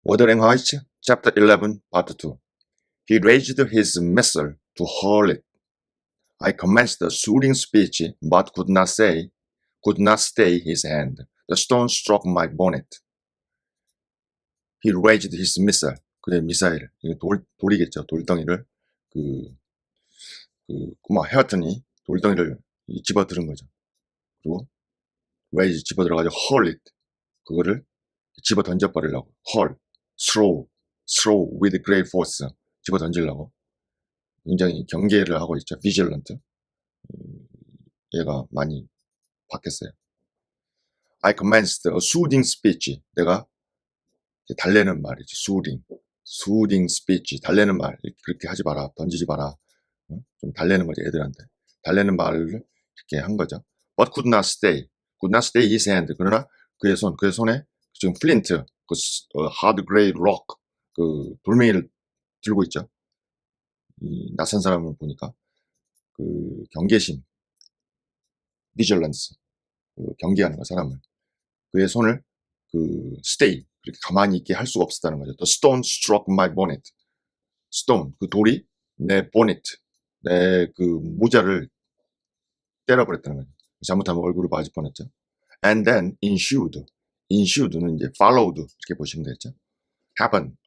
Wuthering Heights, Chapter 11, Part 2. He raised his missile to hurl it. I commenced a soothing speech, but could not stay his hand. The stone struck my bonnet. He raised his missile. 그의 미사일, 돌이겠죠. 돌덩이를, 헤어튼이 돌덩이를 집어들은 거죠. 그리고 raise 집어들어가지고 hurl it. 그거를 집어 던져버리려고. hurl, throw with great force. 집어 던지려고. 굉장히 경계를 하고 있죠. vigilant. 얘가 많이 바뀌었어요. I commenced a soothing speech. 내가 달래는 말이지. soothing speech. 달래는 말. 그렇게 하지 마라. 던지지 마라. 좀 달래는 거지, 애들한테. 달래는 말을 이렇게 한 거죠. But could not stay his hand. 그러나 그의 손에 지금 flint, hard gray rock, 그 돌멩이를 들고 있죠. 이 낯선 사람을 보니까 그 경계심, vigilance, 경계하는 거, 사람을. 그의 손을 stay, 그렇게 가만히 있게 할 수가 없었다는 거죠. The stone struck my bonnet. stone, 그 돌이 내 bonnet, 내 그 모자를 때려버렸다는 거죠. 잘못하면 얼굴을 맞을 뻔했죠. And then ensued는 이제 followed, 이렇게 보시면 되겠죠.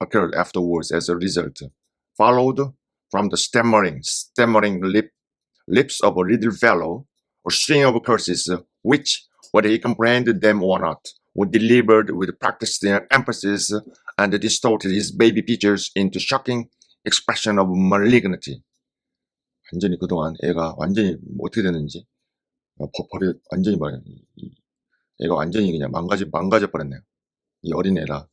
occurred afterwards as a result. Followed from the stammering lips of a little fellow, a string of curses, which, whether he comprehended them or not, were delivered with practiced emphasis and distorted his baby features into shocking expression of malignity. 완전히 그동안 애가 완전히 어떻게 됐는지 완전히 애가 완전히 그냥 망가져 버렸네요. 이 어린 애라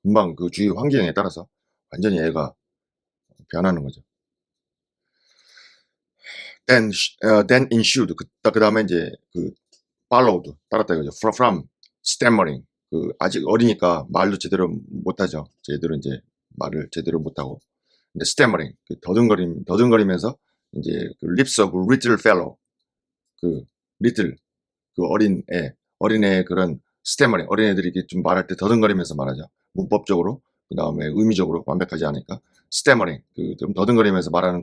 금방 그 주위 환경에 따라서 완전히 애가 변하는 거죠. Then ensued, 그 다음에 이제 followed, 따랐다 이거죠. From stammering, 아직 어리니까 말도 제대로 못하죠. 쟤들은 이제 말을 제대로 못하고. 근데 stammering, 더듬거리면서 이제 lips of little fellow, little, 어린애 그런 stammering, 어린애들이 이렇게 좀 말할 때 더듬거리면서 말하죠. 문법적으로, 그 다음에 의미적으로 완벽하지 않으니까. stammering, 좀 더듬거리면서 말하는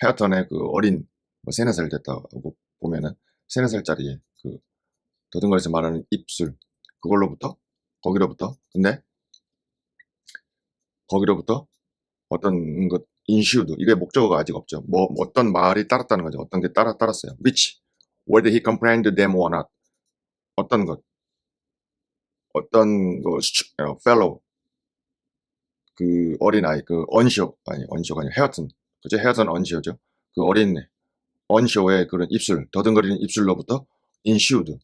헤어턴의 어린, 3-4살 됐다고 보면은, 3-4살짜리 더듬거려서 말하는 입술, 거기로부터, 근데, 거기로부터 어떤 것, ensued, 이게 목적어가 아직 없죠. 어떤 말이 따랐다는 거죠. 어떤 게 따랐어요. which, whether he comprehended them or not. fellow, 어린아이, 헤어튼, 그죠? 헤어튼 언시어죠. 어린 언시어의 그런 입술, 더듬거리는 입술로부터 ensued,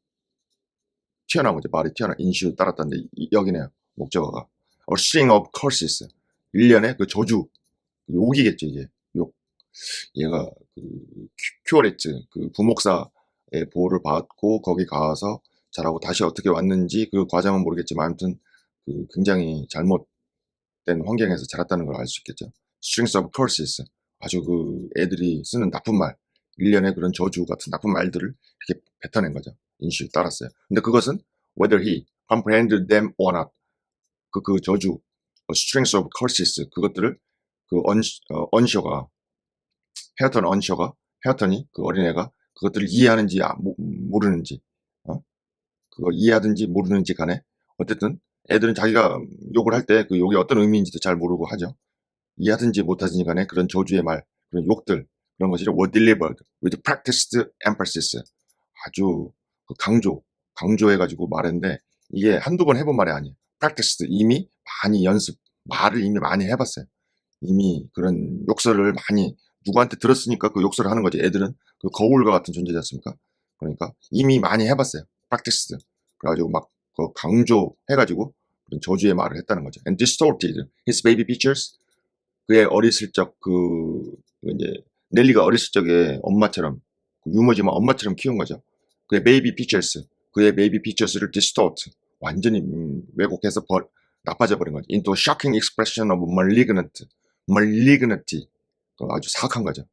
튀어나온 거죠. 말이 ensued 따랐다는데, 여기네요. 목적어가. A string of curses, 일련의 저주, 욕이겠죠, 이게. 욕. 얘가 큐어레츠, 부목사의 보호를 받고 거기 가서 자라고 다시 어떻게 왔는지 그 과정은 모르겠지만 아무튼 굉장히 잘못된 환경에서 자랐다는 걸 알 수 있겠죠. Strings of curses, 아주 애들이 쓰는 나쁜 말, 일련의 그런 저주 같은 나쁜 말들을 이렇게 뱉어낸 거죠. 인식을 따랐어요. 근데 그것은 whether he comprehended them or not, 그 저주, strings of curses, 그것들을 언셔가, 헤어턴이 어린애가 그것들을 이해하는지 모르는지, 그거 이해하든지 모르는지 간에 어쨌든 애들은 자기가 욕을 할 때 그 욕이 어떤 의미인지도 잘 모르고 하죠. 이해하든지 못하든지 간에 그런 저주의 말, 그런 욕들, 그런 것이 were delivered with practiced emphasis, 아주 강조해가지고 말했는데 이게 한두 번 해본 말이 아니에요. practiced, 이미 많이 말을 이미 많이 해봤어요. 이미 그런 욕설을 많이 누구한테 들었으니까 그 욕설을 하는 거지. 애들은 거울과 같은 존재지 않습니까? 그러니까 이미 많이 해봤어요. practiced. 그래가지고 막 강조해가지고 그런 저주의 말을 했다는 거죠. And distorted his baby features, 그의 어렸을 적 이제 넬리가 어렸을 적에 엄마처럼 유머지만 엄마처럼 키운 거죠. 그의 baby features를 distort, 완전히 왜곡해서 나빠져 버린 거죠. Into a shocking expression of malignity, 아주 사악한 거죠.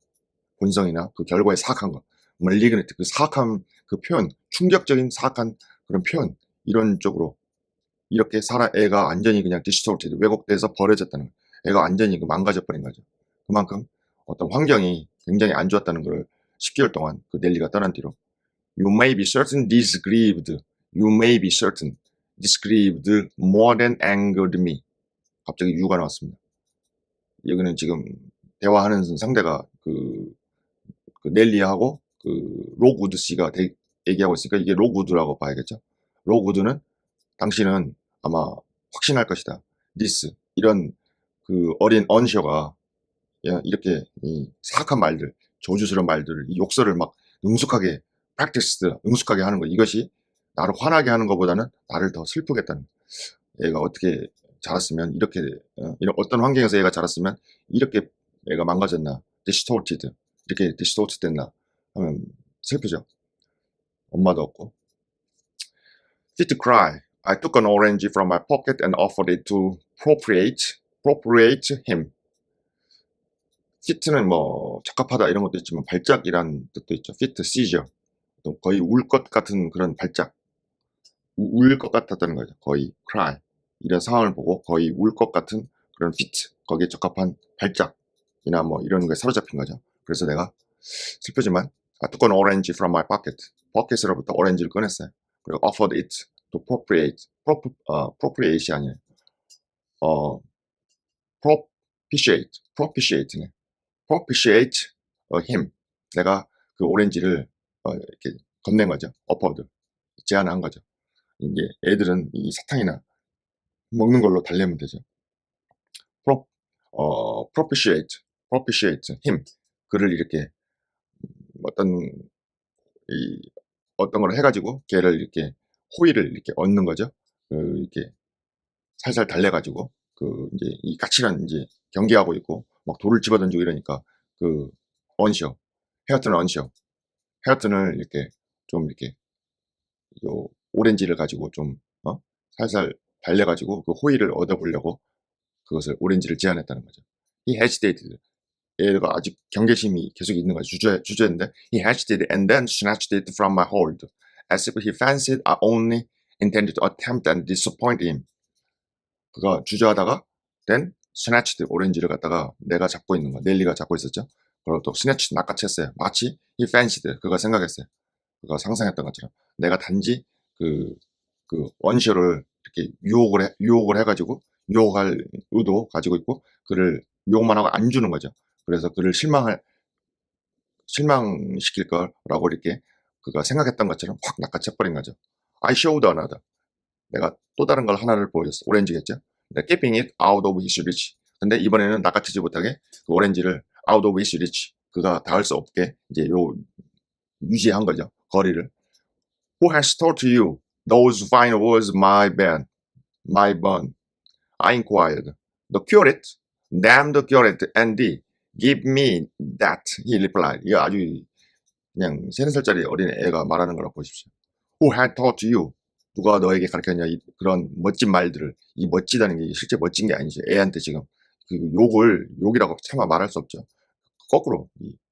본성이나 결과에 사악한 거. malignity, 사악한 표현, 충격적인 사악한 그런 표현, 이런 쪽으로 이렇게 애가 완전히 그냥 distorted, 왜곡돼서 버려졌다는 거예요. 애가 완전히 망가져 버린 거죠. 그만큼 어떤 환경이 굉장히 안 좋았다는 걸 10개월 동안 그 넬리가 떠난 뒤로 You may be certain this grieved. You may be certain this grieved more than angered me. 갑자기 유가 나왔습니다. 여기는 지금 대화하는 상대가 그 넬리하고 그 로그우드 씨가 얘기하고 있으니까 이게 로그우드라고 봐야겠죠. 로그우드는 당신은 아마 확신할 것이다. this 이런 그 어린 언셔가 이렇게 이 사악한 말들, 저주스러운 말들을, 이 욕설을 막 능숙하게 능숙하게 하는 거, 이것이 나를 화나게 하는 것보다는 나를 더 슬프겠다는, 얘가 어떻게 자랐으면 이렇게 이런 어떤 환경에서 얘가 자랐으면 이렇게 얘가 망가졌나, distorted, 이렇게 distorted 됐나 하면 슬프죠. 엄마도 없고. Fit to cry. I took an orange from my pocket and offered it to propitiate him. fit는 뭐 적합하다 이런 것도 있지만 발작이란 뜻도 있죠. fit, seizure. 거의 울 것 같은 그런 발작. 울 것 같았다는 거죠. 거의 cry. 이런 상황을 보고 거의 울 것 같은 그런 fit, 거기에 적합한 발작이나 뭐 이런 거에 사로잡힌 거죠. 그래서 내가 슬프지만 I took an orange from my pocket. 포켓으로부터 오렌지를 꺼냈어요. 그리고 offered it to propitiate이 아니에요. propitiate네. propitiate him. 내가 그 오렌지를 이렇게 건넨 거죠. offered. 제안한 거죠. 이제 애들은 이 사탕이나 먹는 걸로 달래면 되죠. propitiate him. 그를 이렇게 어떤 걸 해가지고 걔를 이렇게 호의를 이렇게 얻는 거죠. 이렇게 살살 달래가지고 이제 이 까칠한 이제 경계하고 있고 막 돌을 집어던지고 이러니까 헤어튼을 이렇게 좀 이렇게 요 오렌지를 가지고 좀 살살 달래가지고 그 호의를 얻어보려고 그것을 오렌지를 제안했다는 거죠. He hesitated. 얘가 아직 경계심이 계속 있는 거죠. 주저인데 He hesitated and then snatched it from my hold as if he fancied I only intended to attempt and disappoint him. 그가 주저하다가 then snatched 오렌지를 갖다가 내가 잡고 있는 거, 넬리가 잡고 있었죠. 그리고 또 snatched 낚아챘어요. 마치 he fancied 그가 생각했어요. 그가 상상했던 것처럼 내가 단지 그 원시어를 이렇게 유혹을 해가지고 유혹할 의도 가지고 있고 그를 유혹만 하고 안 주는 거죠. 그래서 그를 실망시킬 거라고 이렇게 그가 생각했던 것처럼 확 낚아채버린 거죠. I showed another. 내가 또 다른 걸 하나를 보여줬어. 오렌지겠죠. keeping it out of his reach. 근데 이번에는 낚아채지 못하게 그 오렌지를 out of his reach. 그가 닿을 수 없게 이제 유지한 거죠. 거리를. Who has taught you those fine words, my bun? I inquired. The curate. Damn the curate, Andy. Give me that. He replied. 이거 아주 그냥 3살짜리 어린 애가 말하는 거라고 보십시오. Who had taught you? 누가 너에게 가르쳤냐? 그런 멋진 말들을. 이 멋지다는 게 실제 멋진 게 아니죠. 애한테 지금 그 욕이라고 차마 말할 수 없죠. 거꾸로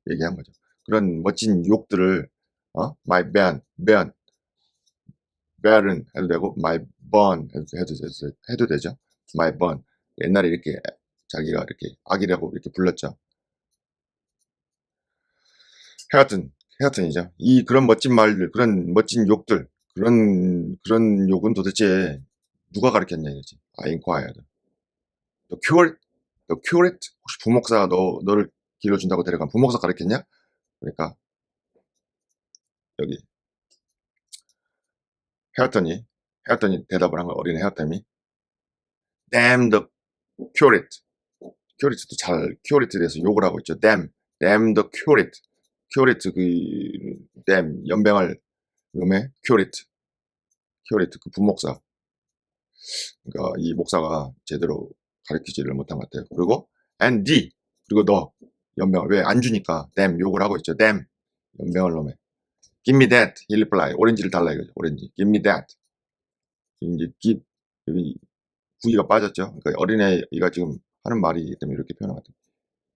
얘기한 거죠. 그런 멋진 욕들을 my bear은 해도 되고 my bun 해도 되죠. my bun. 옛날에 이렇게 자기가 이렇게 아기라고 이렇게 불렀죠. 헤어튼이죠. 그런 멋진 말들, 그런 멋진 욕들, 그런 욕은 도대체 누가 가르쳤냐 이거지. I inquired. The curate? 혹시 부목사가 너를 길러준다고 데려간 부목사 가르쳤냐? 그러니까 여기 헤어튼이 대답을 한 거야. 어린 헤어튼이 damn the curate. 큐리트도 잘 큐리트에 대해서 욕을 하고 있죠. damn the curate. 큐리트 damn 연병할 놈의 큐리트 그 부목사. 그러니까 이 목사가 제대로 가르치지를 못한 것 같아요. 그리고 그리고 너 연병을 왜 안 주니까 damn 욕을 하고 있죠. damn 연병할 놈의 give me that he replied. 오렌지를 달라 이거죠. 오렌지 give me that. 이제 여기 구이가 빠졌죠. 그러니까 어린애가 지금 하는 말이기 때문에 이렇게 표현한 것 같아요.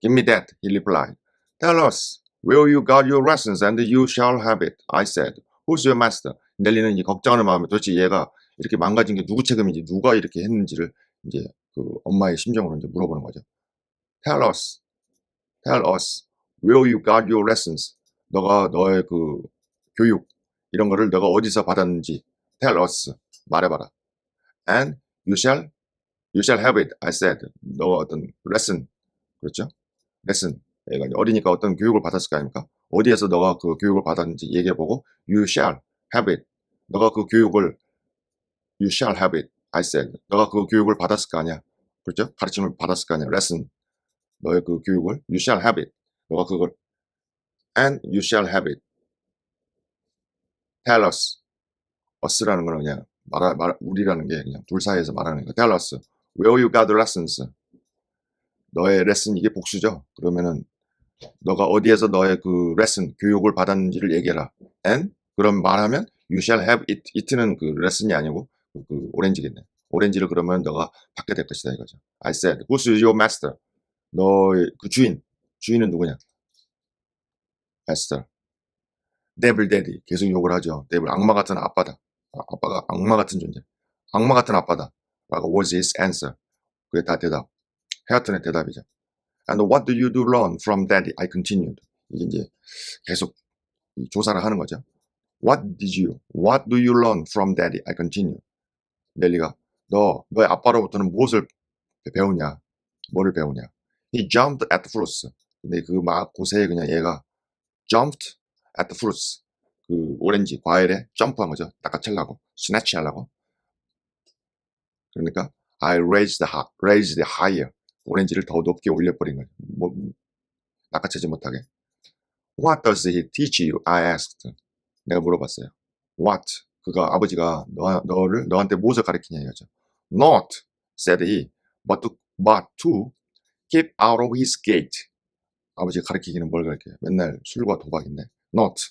Give me that, he replied. Tell us where you got your lessons and you shall have it, I said. Who's your master? 넬리는 이 걱정하는 마음에 도대체 얘가 이렇게 망가진 게 누구 책임인지, 누가 이렇게 했는지를 이제 그 엄마의 심정으로 이제 물어보는 거죠. Tell us, tell us where you got your lessons. 너가 너의 그 교육 이런 거를 너가 어디서 받았는지 tell us 말해봐라. And you shall have it. I said. 너가 어떤 lesson 그렇죠? lesson. 얘가 이제 어리니까 어떤 교육을 받았을 거 아닙니까? 어디에서 너가 그 교육을 받았는지 얘기해보고 you shall have it. 너가 그 교육을 you shall have it. I said. 너가 그 교육을 받았을 거 아니야. 그렇죠? 가르침을 받았을 거 아니야. lesson. 너의 그 교육을 you shall have it. 너가 그걸 and you shall have it. tell us. us라는 거는 그냥 우리라는 게 그냥 둘 사이에서 말하는 거. tell us. where you got the lessons. 너의 레슨 이게 복수죠. 그러면은 너가 어디에서 너의 그 레슨 교육을 받았는지를 얘기해라. and 그럼 말하면 you shall have it. it는 그 레슨이 아니고 그 오렌지겠네. 오렌지를 그러면 너가 받게 될 것이다 이거죠. I said, who's your master? 너의 그 주인은 누구냐? master. devil daddy. 계속 욕을 하죠. devil 악마 같은 아빠다. 아빠가 악마 같은 존재. 악마 같은 아빠다. 라고 was his answer. 그게 다 대답. 헤어튼의 대답이죠. And what do you do learn from daddy? I continued. 이게 이제 계속 조사를 하는 거죠. What do you learn from daddy? I continued. 넬리가 너의 아빠로부터는 무엇을 배우냐? 뭐를 배우냐? He jumped at the fruits. 근데 그 막 고세에 그냥 얘가 jumped at the fruits. 그 오렌지 과일에 점프한 거죠. 낚아채려고, snatch 하려고. 그러니까 I raised higher. 오렌지를 더 높게 올려버린 거예요. 뭐, 낚아채지 못하게. What does he teach you? I asked. 내가 물어봤어요. What? 그가 아버지가 너한테 무엇을 가르치냐 이거죠. Not, said he, but to keep out of his gate. 아버지가 가르치기는 뭘 가르쳐요? 맨날 술과 도박인데. Not,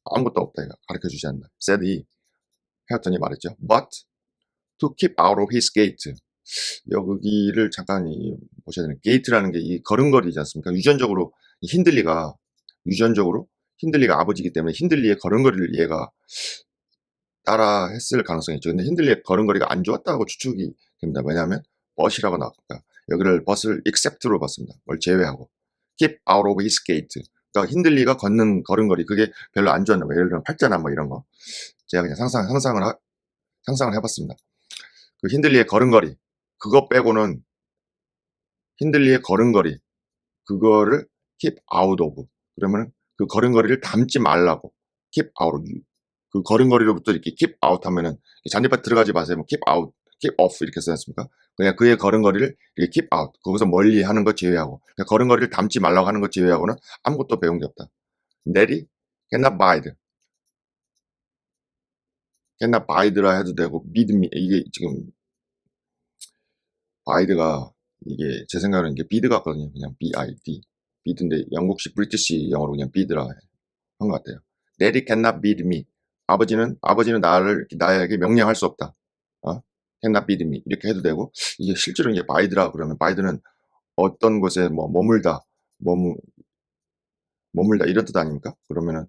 아무것도 없다 이거 가르쳐주지 않는다. said he, 헤어턴이 말했죠. But to keep out of his gate. 여기를 잠깐 보셔야 되는 게이트라는 게 이 걸음걸이지 않습니까? 유전적으로 힌들리가 아버지이기 때문에 힌들리의 걸음걸이를 얘가 따라 했을 가능성이 있죠. 근데 힌들리의 걸음걸이가 안 좋았다고 추측이 됩니다. 왜냐하면 벗이라고 나왔으니까 여기를 벗을 except로 봤습니다. 뭘 제외하고 keep out of his gate. 그러니까 힌들리가 걷는 걸음걸이 그게 별로 안 좋았나 봐요. 예를 들면 팔자나 뭐 이런 거 제가 그냥 상상을 해봤습니다. 그 힌들리의 걸음걸이 그거 빼고는 힌들리의 걸음걸이 그거를 keep out of 그러면 그 걸음걸이를 담지 말라고 keep out of 그 걸음걸이로부터 이렇게 keep out 하면은 잔디밭 들어가지 마세요. 뭐 keep out, keep off 이렇게 쓰지 않습니까? 그냥 그의 걸음걸이를 이렇게 keep out 거기서 멀리 하는 거 제외하고 그냥 걸음걸이를 담지 말라고 하는 거 제외하고는 아무것도 배운 게 없다. 내리 cannot bide라 해도 되고 믿음이 이게 지금 bide가 이게 제 생각에는 이게 bid 같거든요. 그냥 bid bid인데 영국식 브리티시 영어로 그냥 bid라 한 것 같아요. Daddy cannot bid me. 아버지는 나에게 명령할 수 없다. cannot bid me 이렇게 해도 되고 이게 실제로 이제 bide라 그러면 bide는 어떤 곳에 뭐 머물다 이런 뜻 아닙니까? 그러면은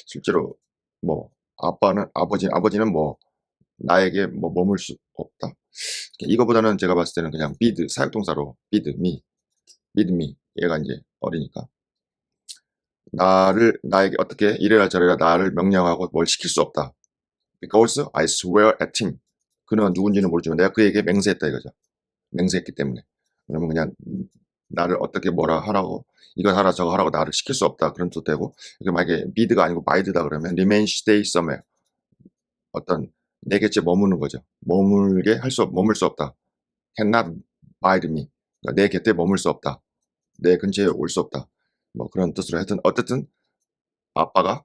실제로 뭐 아버지는 뭐 나에게 뭐 머물 수 없다. 이거보다는 제가 봤을 때는 그냥 bid 사역동사로 bid me 얘가 이제 어리니까 나에게 어떻게 이래라 저래라 나를 명령하고 뭘 시킬 수 없다. Because I swear at him. 그는 누군지는 모르지만 내가 그에게 맹세했다 이거죠. 맹세했기 때문에. 그러면 그냥 나를 어떻게 뭐라 하라고 이거 하라 저거 하라고 나를 시킬 수 없다. 그런 뜻도 되고 이게 만약에 bid가 아니고 bide다 그러면 remain, stay somewhere. 어떤 내 곁에 머무는 거죠. 머물 수 없다. Cannot bide me. 그러니까 내 곁에 머물 수 없다. 내 근처에 올 수 없다. 뭐 그런 뜻으로 하여튼 어쨌든 아빠가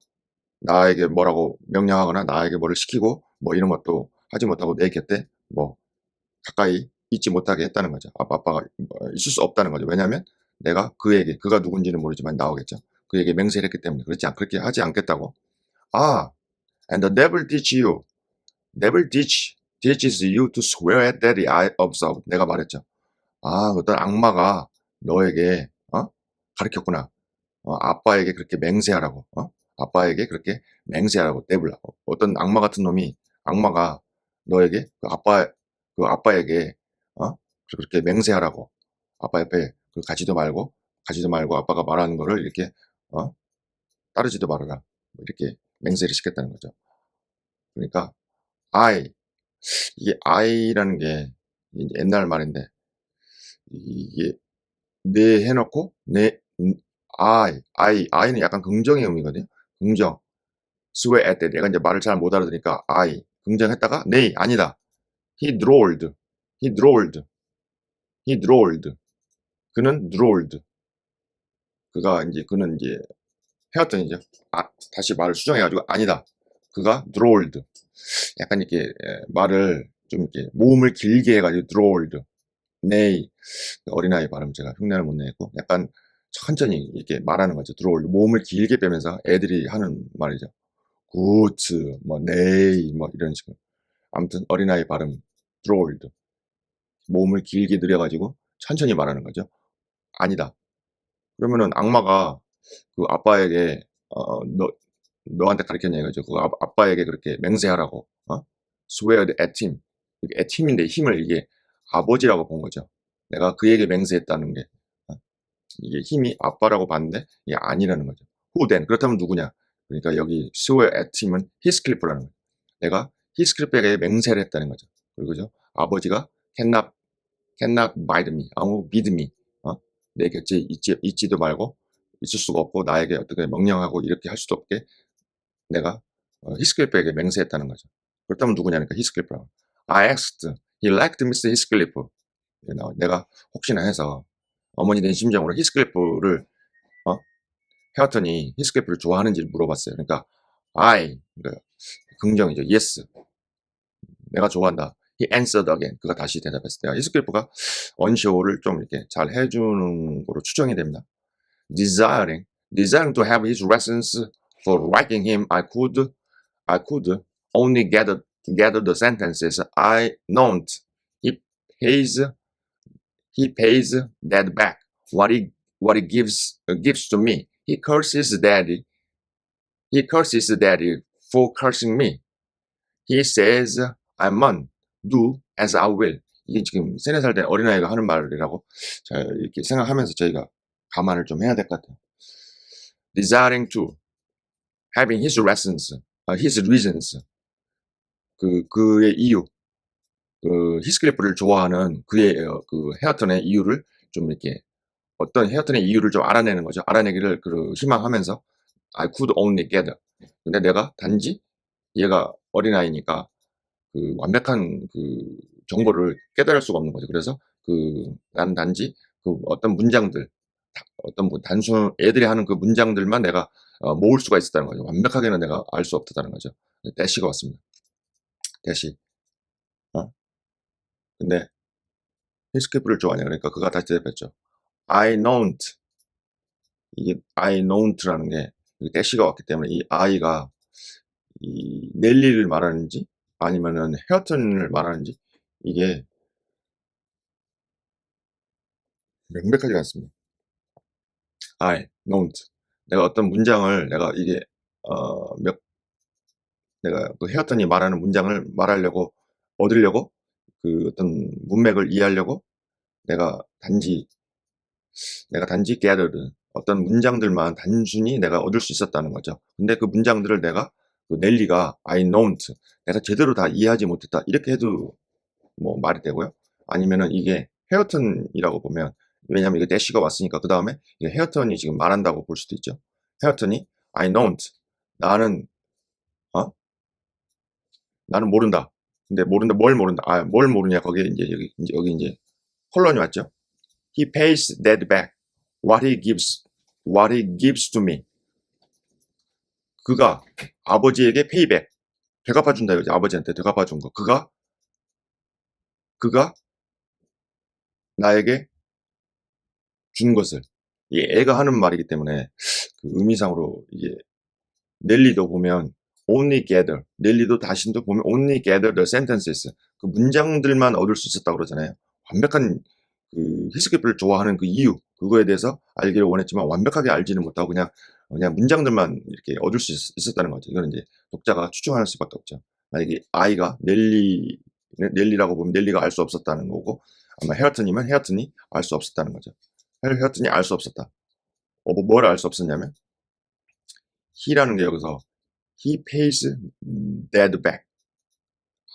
나에게 뭐라고 명령하거나 나에게 뭐를 시키고 뭐 이런 것도 하지 못하고 내 곁에 뭐 가까이 있지 못하게 했다는 거죠. 아빠가 있을 수 없다는 거죠. 왜냐하면 내가 그가 누군지는 모르지만 나오겠죠. 그에게 맹세를 했기 때문에 그렇게 하지 않겠다고. And the devil teaches you to swear at daddy. I observed. 내가 말했죠. 어떤 악마가 너에게 가르쳤구나. 아빠에게 그렇게 맹세하라고. 아빠에게 그렇게 맹세하라고. 데블. 어떤 악마 같은 놈이 악마가 너에게 그 아빠에게 그렇게 맹세하라고. 아빠 옆에 가지도 말고 아빠가 말하는 거를 이렇게 어 따르지도 말아라. 뭐 이렇게 맹세를 시켰다는 거죠. 그러니까 I 이게 I라는 게 이제 옛날 말인데 이게 내 해놓고 I는 약간 긍정의 의미거든요. 긍정. swear at 내가 이제 말을 잘 못 알아들으니까 긍정했다가 nay 아니다. He drawled. He drawled. He drawled. 그는 drawled. 그는 이제 헤어턴이죠. 다시 말을 수정해가지고 아니다. 그가 drawled. 약간 이렇게 말을 좀 이렇게 모음을 길게 해가지고 drawled. nay 어린아이 발음 제가 흉내를 못 내고 약간 천천히 이렇게 말하는 거죠. drawled. 모음을 길게 빼면서 애들이 하는 말이죠. good, 뭐 nay, 뭐 이런 식으로. 아무튼 어린아이 발음 drawled. 모음을 길게 늘여가지고 천천히 말하는 거죠. 아니다. 그러면은 악마가 그 아빠에게 너한테 가르쳤냐 이거죠. 그 아빠에게 그렇게 맹세하라고. swear at him. at him인데 힘을 이게 아버지라고 본 거죠. 내가 그에게 맹세했다는 게 이게 힘이 아빠라고 봤는데 이게 아니라는 거죠. who then? 그렇다면 누구냐? 그러니까 여기 swear at him은 히스클리프라는 거죠. 내가 히스클리프에게 맹세를 했다는 거죠. 그리고죠. 아버지가 cannot bite me. 믿 me. 내 곁에 있지도 말고 있을 수가 없고 나에게 어떻게 명령하고 이렇게 할 수도 없게 내가 히스클리프에게 맹세했다는 거죠. 그렇다면 누구냐니까 히스클리프라고. I asked. He liked Mr. Heathcliff. 내가 혹시나 해서 어머니 된 심정으로 히스클리프를 헤어턴이 히스클리프를 좋아하는지를 물어봤어요. 그러니까 그러니까 긍정이죠. Yes. 내가 좋아한다. He answered again. 그가 다시 대답했을 때 히스클리프가 언쇼를 좀 이렇게 잘 해주는 거로 추정이 됩니다. Desiring to have his lessons for writing him, I could only gather the sentences I know. He pays he pays that back. What he gives to me. He curses daddy for cursing me. He says I must do as I will. 이게 지금 3-4살 된 어린아이가 하는 말이라고 자, 이렇게 생각하면서 저희가 감안을 좀 해야 될 것 같아요. Desiring to, having his reasons, 그의 이유, 히스클리프를 좋아하는 그의 그 헤어턴의 이유를 좀 이렇게 어떤 헤어턴의 이유를 좀 알아내는 거죠. 알아내기를 희망하면서 I could only gather. 근데 내가 단지 얘가 어린아이니까 그 완벽한 그 정보를 깨달을 수가 없는 거죠. 그래서 나는 단지 그 어떤 문장들, 어떤 단순 애들이 하는 그 문장들만 내가 모을 수가 있었다는 거죠. 완벽하게는 내가 알 수 없다는 거죠. 대시가 왔습니다. 대시. 근데 히스클리프를 좋아하냐 그러니까 그가 다시 대답했죠. I don't. 이게 I don't라는 게 대시가 왔기 때문에 이 I가 이 넬리를 말하는지 아니면은 헤어턴을 말하는지 이게 명백하지 않습니다. I don't. 내가 어떤 문장을 내가 이게 내가 그 헤어턴이 말하는 문장을 얻으려고 그 어떤 문맥을 이해하려고 내가 단지 gathered 어떤 문장들만 단순히 내가 얻을 수 있었다는 거죠. 근데 그 문장들을 내가 그 넬리가 I don't 내가 제대로 다 이해하지 못했다 이렇게 해도 뭐 말이 되고요. 아니면은 이게 헤어턴이라고 보면 왜냐면 이게 대시가 왔으니까 그 다음에 헤어턴이 지금 말한다고 볼 수도 있죠. 헤어턴이 I don't 나는 나는 모른다. 근데 모른다 뭘 모른다. 뭘 모르냐 거기에 이제 여기 이제 콜론이 왔죠. He pays that back. What he gives to me. 그가 아버지에게 페이백 되갚아준다 이거지. 아버지한테 되갚아준 거. 그가 나에게 준 것을. 이 애가 하는 말이기 때문에 그 의미상으로 이게 넬리도 보면 only gather. 넬리도 자신도 보면 only gather the sentences. 그 문장들만 얻을 수 있었다고 그러잖아요. 완벽한 그 히스클리프를 좋아하는 그 이유 그거에 대해서 알기를 원했지만 완벽하게 알지는 못하고 그냥 문장들만 이렇게 얻을 수 있었다는 거죠. 이거는 이제 독자가 추정할 수밖에 없죠. 만약에 아이가 넬리라고 보면 넬리가 알 수 없었다는 거고, 아마 헤어튼이면 헤어튼이 알 수 없었다는 거죠. 헤어튼이 알 수 없었다. 뭘 알 수 없었냐면 he라는 게 여기서 he pays dad back.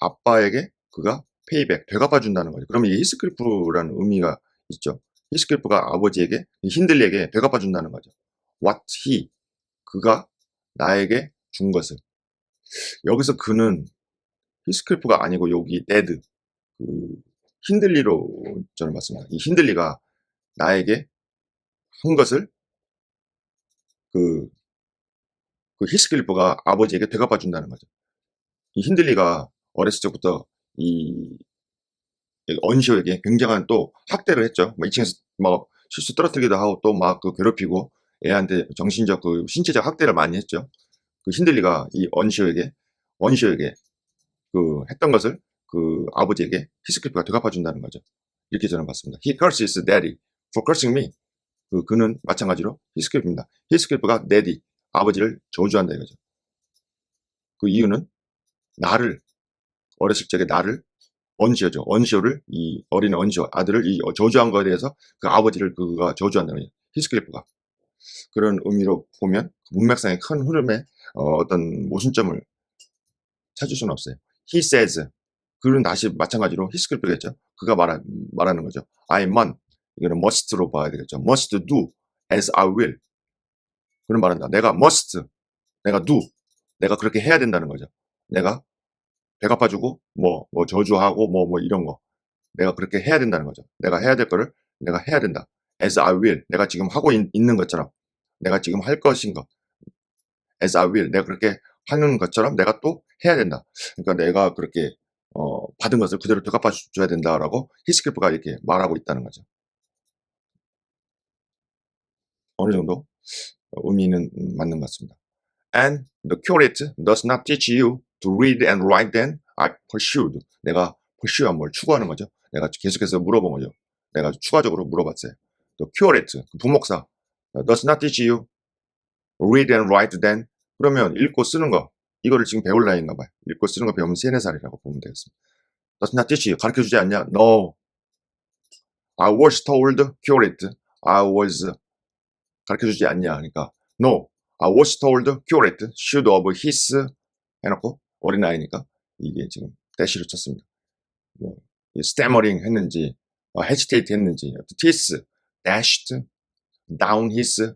아빠에게 그가 페이백, 되갚아 준다는 거죠. 그러면 이게 히스클리프라는 의미가 있죠. 히스클리프가 아버지에게, 힌들리에게 되갚아 준다는 거죠. What he, 그가 나에게 준 것을. 여기서 그는 히스클리프가 아니고 여기 데드, 그 힌들리로 저는 봤습니다. 이 힌들리가 나에게 한 것을 그, 그 히스클리프가 아버지에게 되갚아 준다는 거죠. 이 힌들리가 어렸을 적부터 이 언시오에게 굉장한 또 학대를 했죠. 2층에서 막 실수 떨어뜨리기도 하고 또 막 그 괴롭히고 애한테 정신적 그 신체적 학대를 많이 했죠. 그 힌들리가 이 언시오에게 그 했던 것을 그 아버지에게 히스클리프가 되갚아 준다는 거죠. 이렇게 저는 봤습니다. He curses daddy for cursing me. 그는 마찬가지로 히스클리프입니다. 히스클리프가 daddy, 아버지를 저주한다 이거죠. 그 이유는 나를, 어렸을 적에 나를, 언시오죠. 언시오를, 이 어린 언시오 아들을 이 저주한 거에 대해서 그 아버지를 그가 저주한다는 거예요. 히스클리프가. 그런 의미로 보면 문맥상의 큰 흐름에 어떤 모순점을 찾을 수는 없어요. He says, 그는 다시 마찬가지로 히스클리프겠죠. 그가 말하는 거죠. I 이거는 must로 봐야 되겠죠. must do as I will. 그는 말한다. 내가 must, 내가 do, 내가 그렇게 해야 된다는 거죠. 내가 배갚아주고 뭐 저주하고 뭐 이런 거 내가 그렇게 해야 된다는 거죠. 내가 해야 될 거를 내가 해야 된다. as I will, 내가 지금 하고 있는 것처럼, 내가 지금 할 것인 것, as I will, 내가 그렇게 하는 것처럼 내가 또 해야 된다. 그러니까 내가 그렇게 받은 것을 그대로 되갚아 줘야 된다라고 히스클리프가 이렇게 말하고 있다는 거죠. 어느 정도 의미는 맞는 것 같습니다. And the curate does not teach you to read and write then I pursued. 내가 pursue한 뭘 추구하는 거죠. 내가 계속해서 물어본 거죠. 내가 추가적으로 물어봤어요. The curate, 부목사, does not teach you read and write then. 그러면 읽고 쓰는 거, 이거를 지금 배울 나이인가 봐요. 읽고 쓰는 거 배우면 3, 4살이라고 보면 되겠습니다. does not teach you, 가르쳐주지 않냐? No. I was told, curate, I was, 가르쳐주지 않냐? 그러니까 no. I was told, curate, should of his, 해놓고 어린아이니까 이게 지금 대시를 쳤습니다. 뭐, stammering 했는지, hesitate 했는지, teeth dashed down his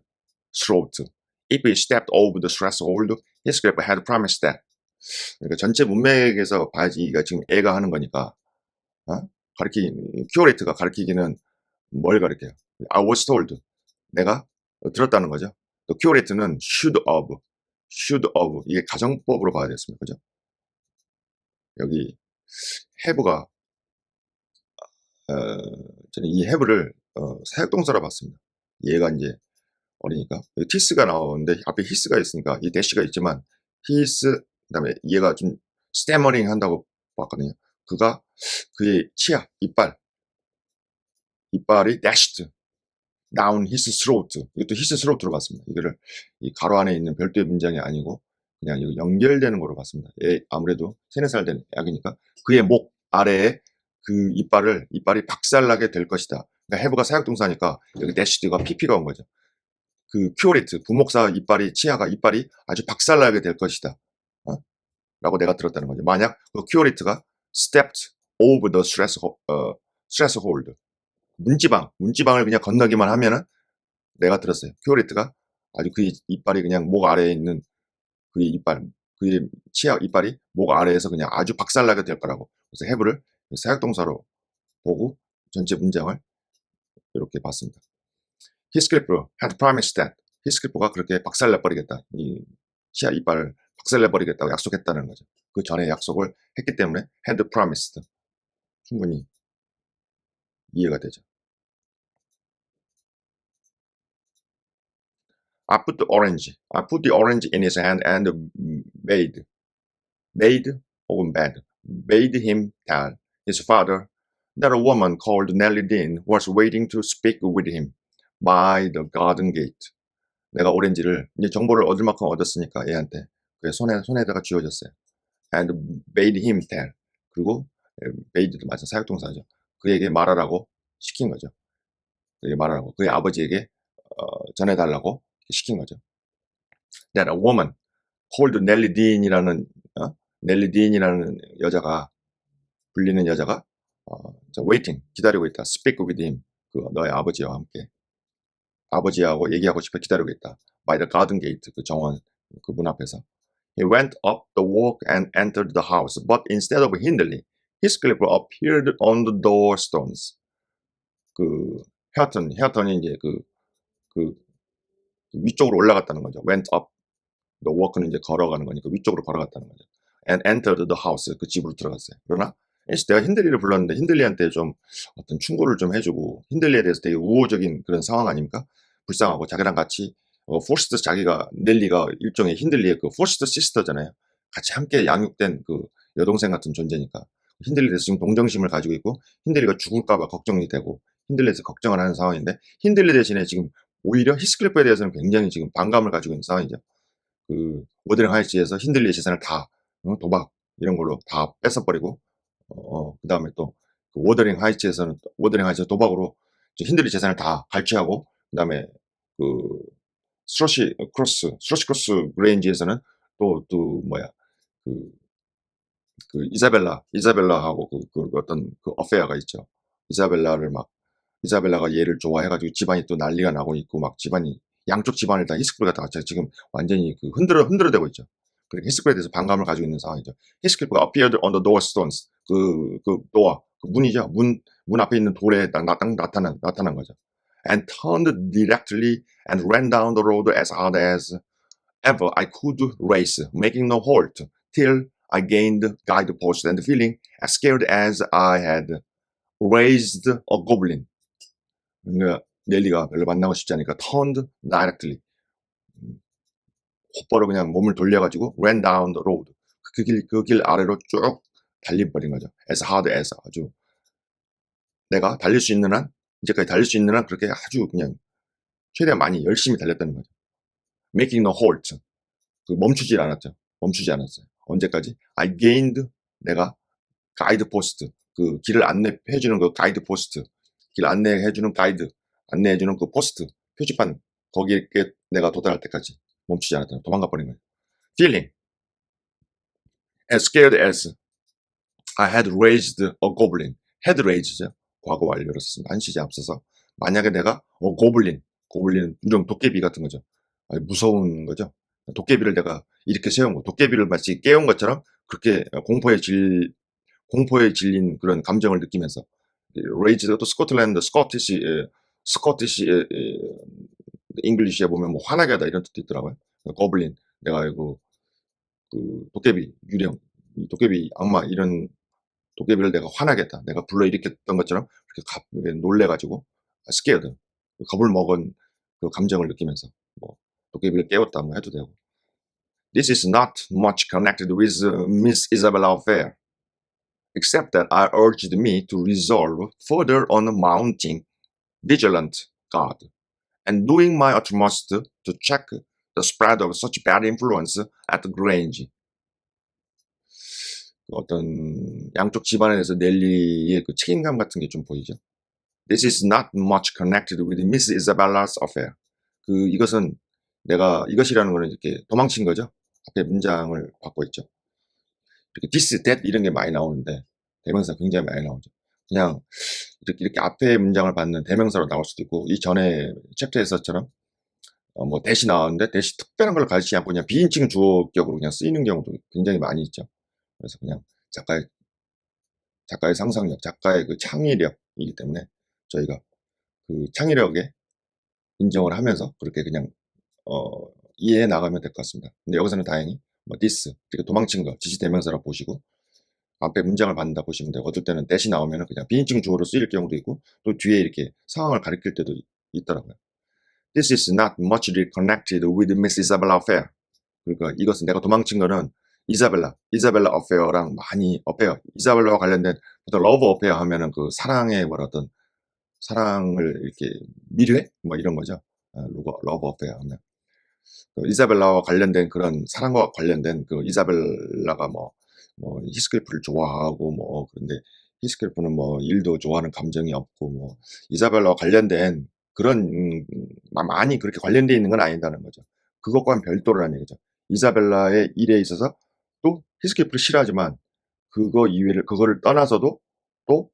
throat. If he stepped over the threshold, his grandpa had promised that. 그러니까 전체 문맥에서 봐야지 이가 지금 애가 하는 거니까, 큐레이트가 가르치기는 뭘 가르쳐요? I was told. 내가 들었다는 거죠. 또 큐레이트는 should of. 이게 가정법으로 봐야 되겠습니다. 그죠? 여기 have가, 저는 이 have를 사역동사로 봤습니다. 얘가 이제 어리니까. 티스가 나오는데 앞에 히스가 있으니까 이 대시가 있지만 히스, 그다음에 얘가 좀 스태머링 한다고 봤거든요. 그가 그의 치아, 이빨이 dashed down his throat. 이것도 his throat로 봤습니다. 이거를 이 가로 안에 있는 별도의 문장이 아니고 그냥 이거 연결되는 거로 봤습니다. 아무래도 3, 4살 된 약이니까 그의 목 아래에 그 이빨이 박살나게 될 것이다. 그러니까 have가 사역동사니까 여기 dashed가 pp가 온 거죠. 그 큐어리트, 부목사 치아가 이빨이 아주 박살나게 될 것이다. 라고 내가 들었다는 거죠. 만약 그 큐어리트가 stepped over the threshold, 문지방을 그냥 건너기만 하면은 내가 들었어요. 큐어리트가 아주 그 이빨이 그냥 목 아래에 있는 그의 치아 이빨이 목 아래에서 그냥 아주 박살나게 될 거라고. 그래서 have를 사역동사로 보고 전체 문장을 이렇게 봤습니다. 히스클리프 had promised that. 히스클리프가 그렇게 박살내버리겠다. 이 치아 이빨을 박살내버리겠다고 약속했다는 거죠. 그 전에 약속을 했기 때문에 had promised. 충분히 이해가 되죠. I put the orange in his hand and made him tell his father that a woman called Nellie Dean was waiting to speak with him by the garden gate. 내가 오렌지를 이제 정보를 얻을 만큼 얻었으니까 얘한테 그 손에다가 쥐어줬어요. and bade him tell. 그리고 bade도 맞아 사역동사죠. 그에게 말하라고 시킨 거죠. 그에게 말하라고 그의 아버지에게 전해달라고 시킨 거죠. That a woman called 넬리 딘이라는 넬리 딘이라는 여자가 불리는 여자가 waiting 기다리고 있다. Speak with him. 그 너의 아버지와 함께 아버지하고 얘기하고 싶어 기다리고 있다. By the garden gate 그 정원 그 문 앞에서. He went up the walk and entered the house, but instead of Hindley, Heathcliff appeared on the door stones. 그 헤어턴이 이제 그 위쪽으로 올라갔다는 거죠. Went up the walk는 이제 걸어가는 거니까 위쪽으로 걸어갔다는 거죠. And entered the house 그 집으로 들어갔어요. 그러나 내가 힌들리를 불렀는데 힌들리한테 좀 어떤 충고를 좀 해주고 힌들리에 대해서 되게 우호적인 그런 상황 아닙니까? 불쌍하고 자기랑 같이 포스트 자기가 넬리가 일종의 힌들리의 그 포스트 시스터잖아요. 같이 함께 양육된 그 여동생 같은 존재니까 힌들리에 대해서 지금 동정심을 가지고 있고 힌들리가 죽을까봐 걱정이 되고 힌들리에서 걱정을 하는 상황인데 힌들리 대신에 지금 오히려 히스클리프에 대해서는 굉장히 지금 반감을 가지고 있는 상황이죠. 그 워드링 하이츠에서 힌들리의 재산을 다 도박 이런 걸로 다 뺏어버리고 그 다음에 또 그 워더링 하이츠에서는 워더링 하이츠 도박으로 힌들리 재산을 다 갈취하고 그 다음에 그 스러시 크로스 그레인지에서는 또 뭐야 그 이사벨라하고 그 어떤 그 어페어가 있죠. 이사벨라가 얘를 좋아해가지고 집안이 또 난리가 나고 있고 막 집안이 양쪽 집안을 다 히스클리프가 다 지금 완전히 그 흔들어대고 있죠. 그렇게 히스클리프에 대해서 반감을 가지고 있는 상황이죠. 히스클리프가 appeared on the door stones 그 door 그 문이죠. 문 앞에 있는 돌에 나타난 거죠. And turned directly and ran down the road as hard as ever I could race, making no halt till I gained guidepost and feeling as scared as I had raised a goblin. 그러니까 넬리가 별로 만나고 싶지 않으니까 turned directly 곧바로 그냥 몸을 돌려가지고 ran down the road 그 길 아래로 쭉 달려버린 거죠. as hard as 아주 내가 달릴 수 있는 한 이제까지 달릴 수 있는 한 그렇게 아주 그냥 최대한 많이 열심히 달렸다는 거죠. making no halt 멈추지 않았어요. 언제까지? I gained 내가 가이드 포스트 그 길을 안내해주는 그 가이드 포스트 길 안내해주는 안내해주는 그 포스트 표지판 거기에 내가 도달할 때까지 멈추지 않았다. 도망가 버린 거예요. Feeling as scared as I had raised a goblin. had raised죠. 과거 완료로 썼습니다. 한 시제 앞서서 만약에 내가 고블린은 유령 도깨비 같은 거죠. 무서운 거죠. 도깨비를 내가 이렇게 세운 거, 도깨비를 마치 깨운 것처럼 그렇게 공포에 질린 그런 감정을 느끼면서 레이즈도 또 스코티시 잉글리시에 보면 뭐 화나게 하다 이런 뜻도 있더라고요. 거블린 내가 이거 그 도깨비 유령 도깨비 악마 이런 도깨비를 내가 화나겠다 내가 불러일으켰던 것처럼 그렇게 놀래가지고 scared 겁을 먹은 그 감정을 느끼면서 뭐 도깨비를 깨웠다 뭐 해도 되고 This is not much connected with Miss Isabella affair except that I urged me to resolve further on mounting vigilant guard and doing my utmost to check the spread of such bad influence at the Grange. 어떤 양쪽 집안에 대해서 넬리의 그 책임감 같은 게 좀 보이죠. This is not much connected with Miss Isabella's affair. 이것은 이것이라는 거는 이렇게 도망친 거죠. 앞에 문장을 받고 있죠. 이렇게 this, that 이런 게 많이 나오는데 대명사 굉장히 많이 나오죠. 그냥 이렇게 앞에 문장을 받는 대명사로 나올 수도 있고 이 전에 챕터에서처럼 뭐 대시 나왔는데 대시 특별한 걸 가지지 않고 그냥 비인칭 주어격으로 그냥 쓰이는 경우도 굉장히 많이 있죠. 그래서 그냥 작가의 상상력, 작가의 그 창의력이기 때문에 저희가 그 창의력에 인정을 하면서 그렇게 그냥 이해해 나가면 될 것 같습니다. 근데 여기서는 다행히 뭐 this 이렇게 도망친 거 지시대명사로 보시고 앞에 문장을 받는다 보시면 되고 어떨 때는 대시 나오면은 그냥 비인칭 주어로 쓰일 경우도 있고 또 뒤에 이렇게 상황을 가리킬 때도 있더라고요. This is not much connected with Miss Isabella affair. 그러니까 이것은 내가 도망친 거는 이사벨라 어페어랑 많이 이사벨라와 관련된 어떤 러브 어페어 하면은 그 사랑의 어떤 사랑을 이렇게 미뢰 뭐 이런 거죠. 러브 어페어 하면 그 이사벨라와 관련된 그런 사랑과 관련된 그 이사벨라가 뭐 뭐 히스클리프를 좋아하고 뭐 그런데 히스클리프는 뭐 일도 좋아하는 감정이 없고 뭐 이사벨라와 관련된 그런 많이 그렇게 관련돼 있는 건 아니다는 거죠. 그것과는 별도라는 얘기죠. 이사벨라의 일에 있어서 또 히스클리프를 싫어하지만 그거를 떠나서도 또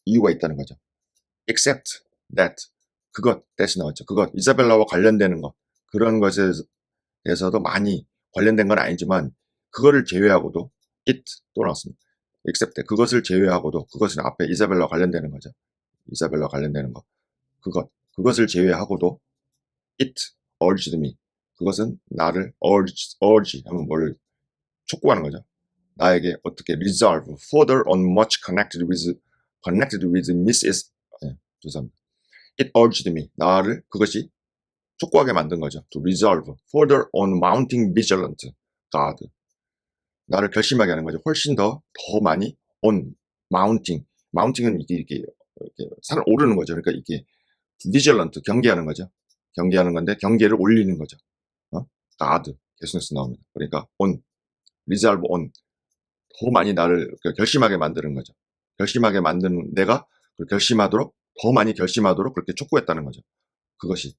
이유가 있다는 거죠. except that that이 나왔죠. 그것 이사벨라와 관련되는 것 그런 것에 대해서도 많이 관련된 건 아니지만 그거를 제외하고도 it 또 나왔습니다. except that 그것을 제외하고도 그것은 앞에 이사벨라와 관련되는 거죠. 이사벨라와 관련되는 것 그것을 제외하고도 it urged me 그것은 나를 urge 하면 뭘 촉구하는 거죠. 나에게 어떻게 resolve further on much connected with Mrs. 죄송합니다. It urged me 나를 그것이 촉구하게 만든 거죠. To resolve further on mounting vigilant God 나를 결심하게 하는 거죠. 훨씬 더 많이 on mounting은 이게 산 오르는 거죠. 그러니까 이게 vigilant 경계하는 거죠. 경계하는 건데 경계를 올리는 거죠. God 계속해서 나옵니다. 그러니까 on resolve on 더 많이 나를 결심하게 만드는 거죠. 결심하게 만드는 내가 결심하도록 더 많이 결심하도록 그렇게 촉구했다는 거죠. 그것이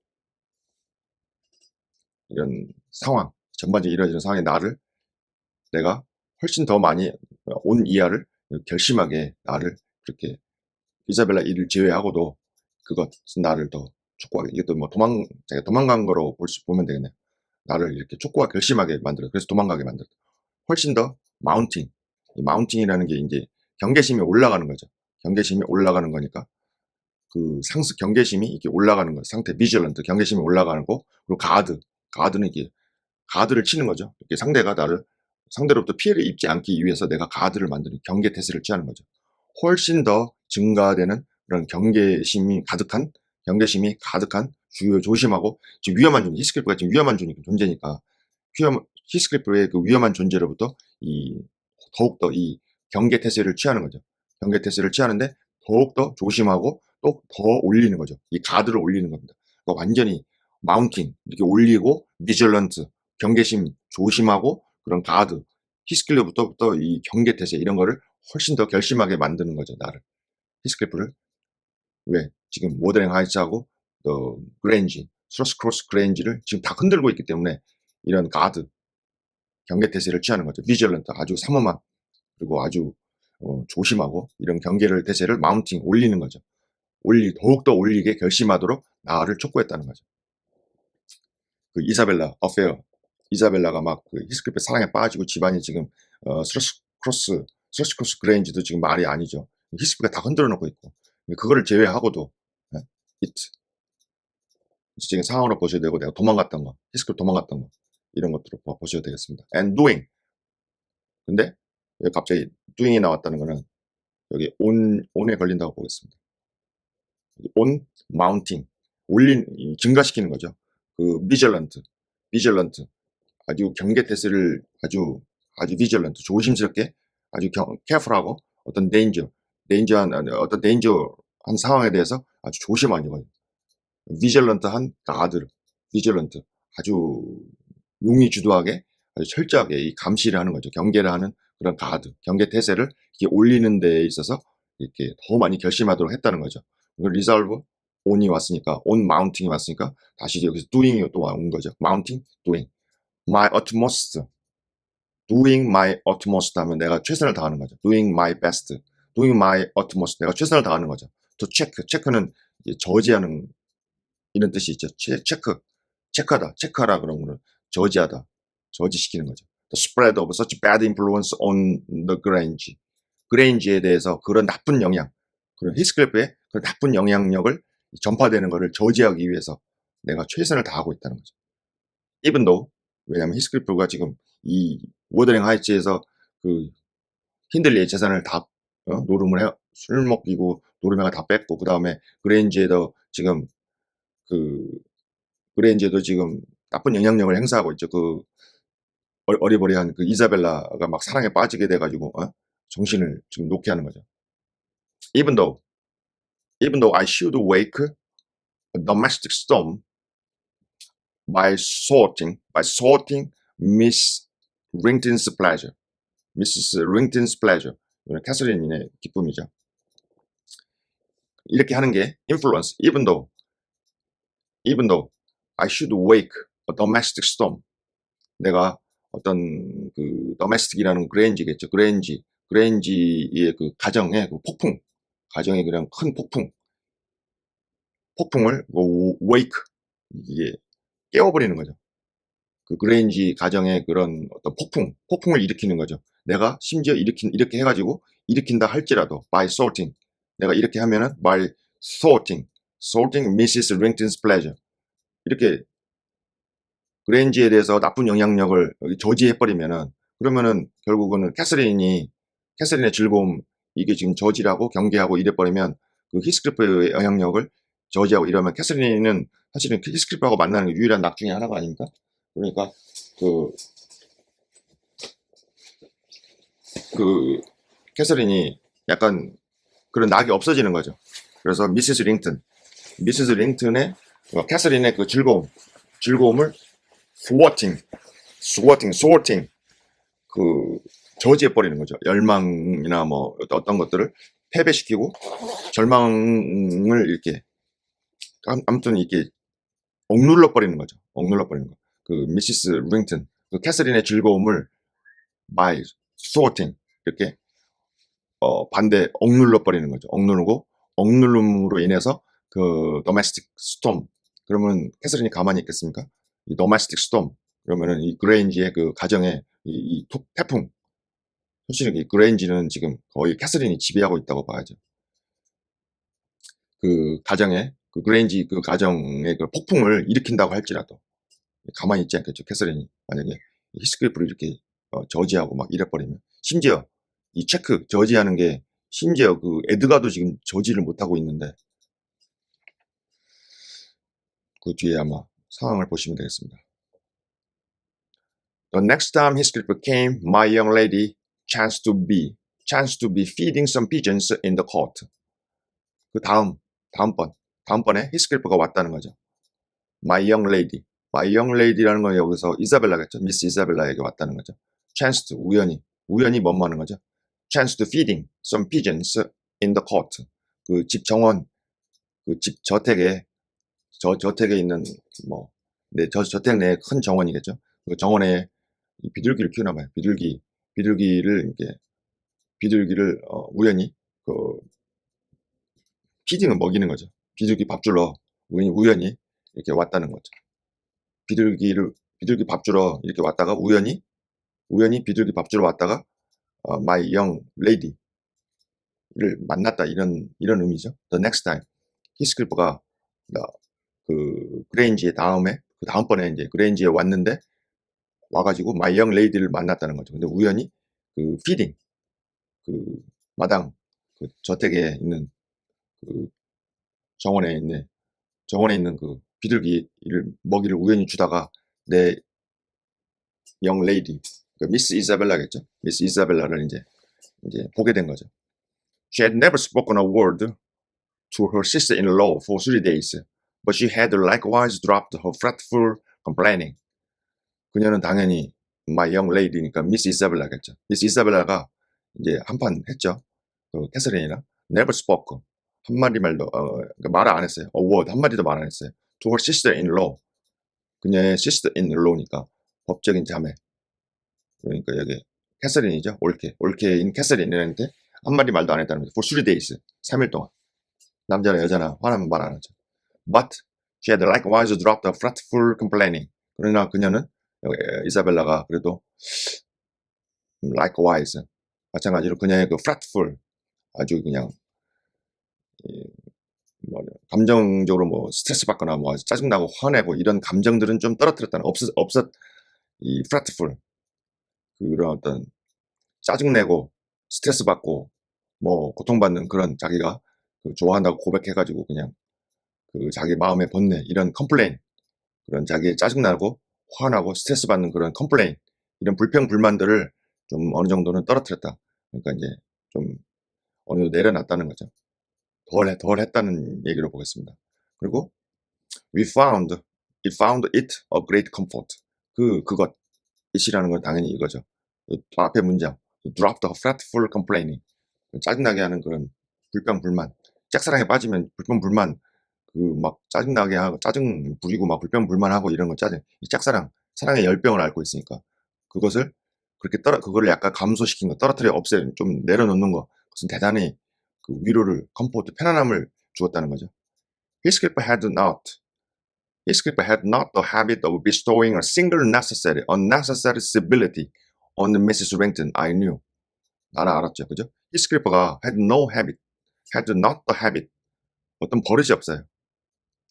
이런 상황 전반적으로 이루어지는 상황에 나를 내가 훨씬 더 많이 온 이하를 결심하게 나를 그렇게 이사벨라 일을 제외하고도 그것은 나를 더 촉구하게 이것도 뭐 제가 도망간 거로 보면 되겠네요. 나를 이렇게 촉구와 결심하게 만들어 그래서 도망가게 만들어 훨씬 더 마운팅 이 마운팅이라는 게 이제 경계심이 올라가는 거죠. 경계심이 올라가는 거니까 그 상승 경계심이 이렇게 올라가는 거 상태 비질런트 경계심이 올라가는 거 그리고 가드는 이게 가드를 치는 거죠. 이렇게 상대가 나를 상대로부터 피해를 입지 않기 위해서 내가 가드를 만드는 경계 태세를 취하는 거죠. 훨씬 더 증가되는 그런 경계심이 가득한 조심하고 지금 위험한 존재 히스클리프가 지금 위험한 존재니까 히스클리프의 그 위험한 존재로부터 더욱더 이 경계 태세를 취하는 거죠. 경계 태세를 취하는데 더욱더 조심하고 또 더 올리는 거죠. 이 가드를 올리는 겁니다. 그러니까 완전히 마운팅 이렇게 올리고 비질런트 경계심 조심하고 그런 가드 히스클리프부터 이 경계 태세 이런 거를 훨씬 더 결심하게 만드는 거죠. 나를 히스클리프를 왜 지금 모더링 하이츠하고 또 그레인지 스로스크로스 그레인지를 지금 다 흔들고 있기 때문에 이런 가드 경계 태세를 취하는 거죠. 비질런트 아주 삼엄한 그리고 아주 조심하고 이런 경계를 태세를 마운팅 올리는 거죠. 더욱더 올리게 결심하도록 나를 촉구했다는 거죠. 그 이사벨라 어페어 이사벨라가 막 그 히스클리프 사랑에 빠지고 집안이 지금 스러시크로스 그레인지도 지금 말이 아니죠. 히스클리프가 다 흔들어 놓고 있고 그거를 제외하고도 it 지금 상황으로 보셔야 되고 내가 도망갔던 거 히스클리프 도망갔던 거 이런 것들을 보셔야 되겠습니다. and doing 근데 여기 갑자기 doing이 나왔다는 거는 여기 on에 걸린다고 보겠습니다. on mounting 증가시키는 거죠. 그 vigilant 아주 경계 태세를 아주 vigilant 조심스럽게 아주 careful하고 어떤 어떤 danger한 상황에 대해서 아주 조심하는 거예요. vigilant한 가드 vigilant 아주 용의주도하게 아주 철저하게 이 감시를 하는 거죠. 경계를 하는 그런 가드 경계 태세를 이렇게 올리는 데에 있어서 이렇게 더 많이 결심하도록 했다는 거죠. resolve on이 왔으니까 on mounting이 왔으니까 다시 여기서 doing이 또 온 거죠. mounting, doing. my utmost, doing my utmost 하면 내가 최선을 다하는 거죠. doing my best, doing my utmost 내가 최선을 다하는 거죠. to check는 저지하는 이런 뜻이 있죠. 체크하다 그런 거를 저지하다, 저지시키는 거죠. The spread of such bad influence on the 그레인지에 대해서 그런 나쁜 영향, 그런 히스클리프의 그런 나쁜 영향력을 전파되는 것을 저지하기 위해서 내가 최선을 다하고 있다는 거죠. even though 왜냐하면 히스클리프가 지금 이 워더링 하이츠에서 그 힌들리의 재산을 다 술 먹이고 노름해가 다 뺐고 그 다음에 그레인지에도 지금 나쁜 영향력을 행사하고 있죠. 그 어리버리한 그 이사벨라가 막 사랑에 빠지게 돼가지고 정신을 지금 놓게 하는 거죠. even though I should wake a domestic storm by sorting Miss Rington's pleasure. Mrs. Rington's pleasure. 캐서린의 기쁨이죠. 이렇게 하는 게 influence. Even though I should wake a domestic storm. 내가 어떤 그 domestic이라는 그레인지겠죠. 그레인지의 그 가정의 그 폭풍, 가정의 그냥 큰 폭풍을 wake, 이게 깨워버리는 거죠. 그 그레인지 가정의 그런 어떤 폭풍을 일으키는 거죠. 내가 심지어 이렇게 해가지고 일으킨다 할지라도 by sorting, 내가 이렇게 하면은 by sorting Mrs. Rington's pleasure, 이렇게 그레인지에 대해서 나쁜 영향력을 저지해버리면은, 그러면은 결국은 캐서린의 즐거움, 이게 지금 저지라고 경계하고 이래버리면 그 히스클리프의 영향력을 저지하고 이러면 캐서린은 사실은 히스클리프하고 만나는 게 유일한 낙 중에 하나가 아닙니까? 그러니까 그 캐서린이 약간 그런 낙이 없어지는 거죠. 그래서 미시스 링턴의 캐서린의 그 즐거움을 sorting 그 저지해버리는 거죠. 열망이나 뭐 어떤 것들을 패배시키고 절망을 이렇게 아무튼 이렇게 억눌러버리는 거죠. 그 미시스 링턴, 그 캐서린의 즐거움을 by sorting 이렇게 반대 억눌러버리는 거죠. 억누름으로 인해서 그 domestic storm, 그러면 캐서린이 가만히 있겠습니까? 이 domestic storm, 그러면은 이 그레인지의 그 가정의 이 태풍, 사실은 이 그레인지는 지금 거의 캐서린이 지배하고 있다고 봐야죠. 그 가정의 그 그레인지 그 가정의 그 폭풍을 일으킨다고 할지라도 가만히 있지 않겠죠. 캐서린이 만약에 히스클리프를 이렇게 저지하고 막 이래버리면, 심지어 이 체크 저지하는 게 심지어 그 에드가도 지금 저지를 못하고 있는데, 그 뒤에 아마 상황을 보시면 되겠습니다. The next time Heathcliff came, my young lady chanced to be feeding some pigeons in the court. 그 다음번에 히스클리프가 왔다는 거죠. My young lady라는 건 여기서 이사벨라겠죠. 미스 이사벨라에게 왔다는 거죠. chanced, 우연히 뭐뭐 하는 거죠. chanced to feeding some pigeons in the court. 그 집 정원, 그 집 저택에 있는 뭐, 네, 저택 내에 큰 정원이겠죠. 그 정원에 비둘기를 키우나 봐요. 비둘기를 우연히 그 피딩을 먹이는 거죠. 비둘기 밥 주러 우연히 이렇게 왔다는 거죠. 비둘기 밥 주러 이렇게 왔다가 우연히 비둘기 밥 주러 왔다가 my young lady를 만났다, 이런 의미죠. The next time 히스클리프가 그 그레인지의 다음번에 이제 그레인지에 왔는데 와가지고 my young lady를 만났다는 거죠. 근데 우연히 그 피딩, 그 마당, 그 저택에 있는 그 정원에 있는 그 비둘기를 먹이를 우연히 주다가 내 young lady, 그 미스 이사벨라겠죠. 미스 이사벨라를 이제 보게 된 거죠. She had never spoken a word to her sister-in-law for 3 days, but she had likewise dropped her fretful complaining. 그녀는 당연히 my young lady니까 미스 이사벨라겠죠. 미스 이사벨라가 이제 한판 했죠. 그 캐서린이랑 never spoke, 한마디 말도 말을 안 했어요. a word, 한마디도 말 안 했어요. to her sister-in-law, 그녀의 sister-in-law니까 법적인 자매. 그러니까 여기 캐서린이죠. 올케인 캐서린한테 한마디 말도 안 했다는 거죠. for 3 days, 3일 동안. 남자나 여자나 화나면 말 안 하죠. But she had likewise dropped a fretful complaining. 그러나 그녀는, 이사벨라가 그래도 likewise, 마찬가지로 그녀의 그 fretful, 아주 그냥 감정적으로 뭐 스트레스 받거나 뭐 짜증나고 화내고 이런 감정들은 좀 떨어뜨렸다는, 이 fretful, 그런 어떤 짜증내고 스트레스 받고 뭐 고통받는 그런, 자기가 그 좋아한다고 고백해가지고 그냥 그 자기 마음의 번뇌, 이런 컴플레인, 그런 자기 짜증나고 화나고 스트레스 받는 그런 컴플레인, 이런 불평불만들을 좀 어느 정도는 떨어뜨렸다. 그러니까 이제 좀 어느 정도 내려놨다는 거죠. 덜 했다는 얘기로 보겠습니다. 그리고 it found it a great comfort. it이라는 건 당연히 이거죠. 앞에 문장, dropped her fretful complaining. 짜증나게 하는 그런 불평, 불만. 짝사랑에 빠지면 불평, 불만, 막 짜증나게 하고, 짜증 부리고 막 불평, 불만하고 이런 거 짜증. 이 짝사랑, 사랑의 열병을 앓고 있으니까. 그것을 그거를 약간 감소시킨 거, 떨어뜨려 좀 내려놓는 거. 그것은 대단히 위로를, 컴포트, 편안함을 주었다는 거죠. Heathcliff had not the habit of bestowing a single unnecessary civility on Mrs. Langton. I knew. 나는 알았죠, 그죠? 히스클리프가 had not the habit. 어떤 버릇이 없어요.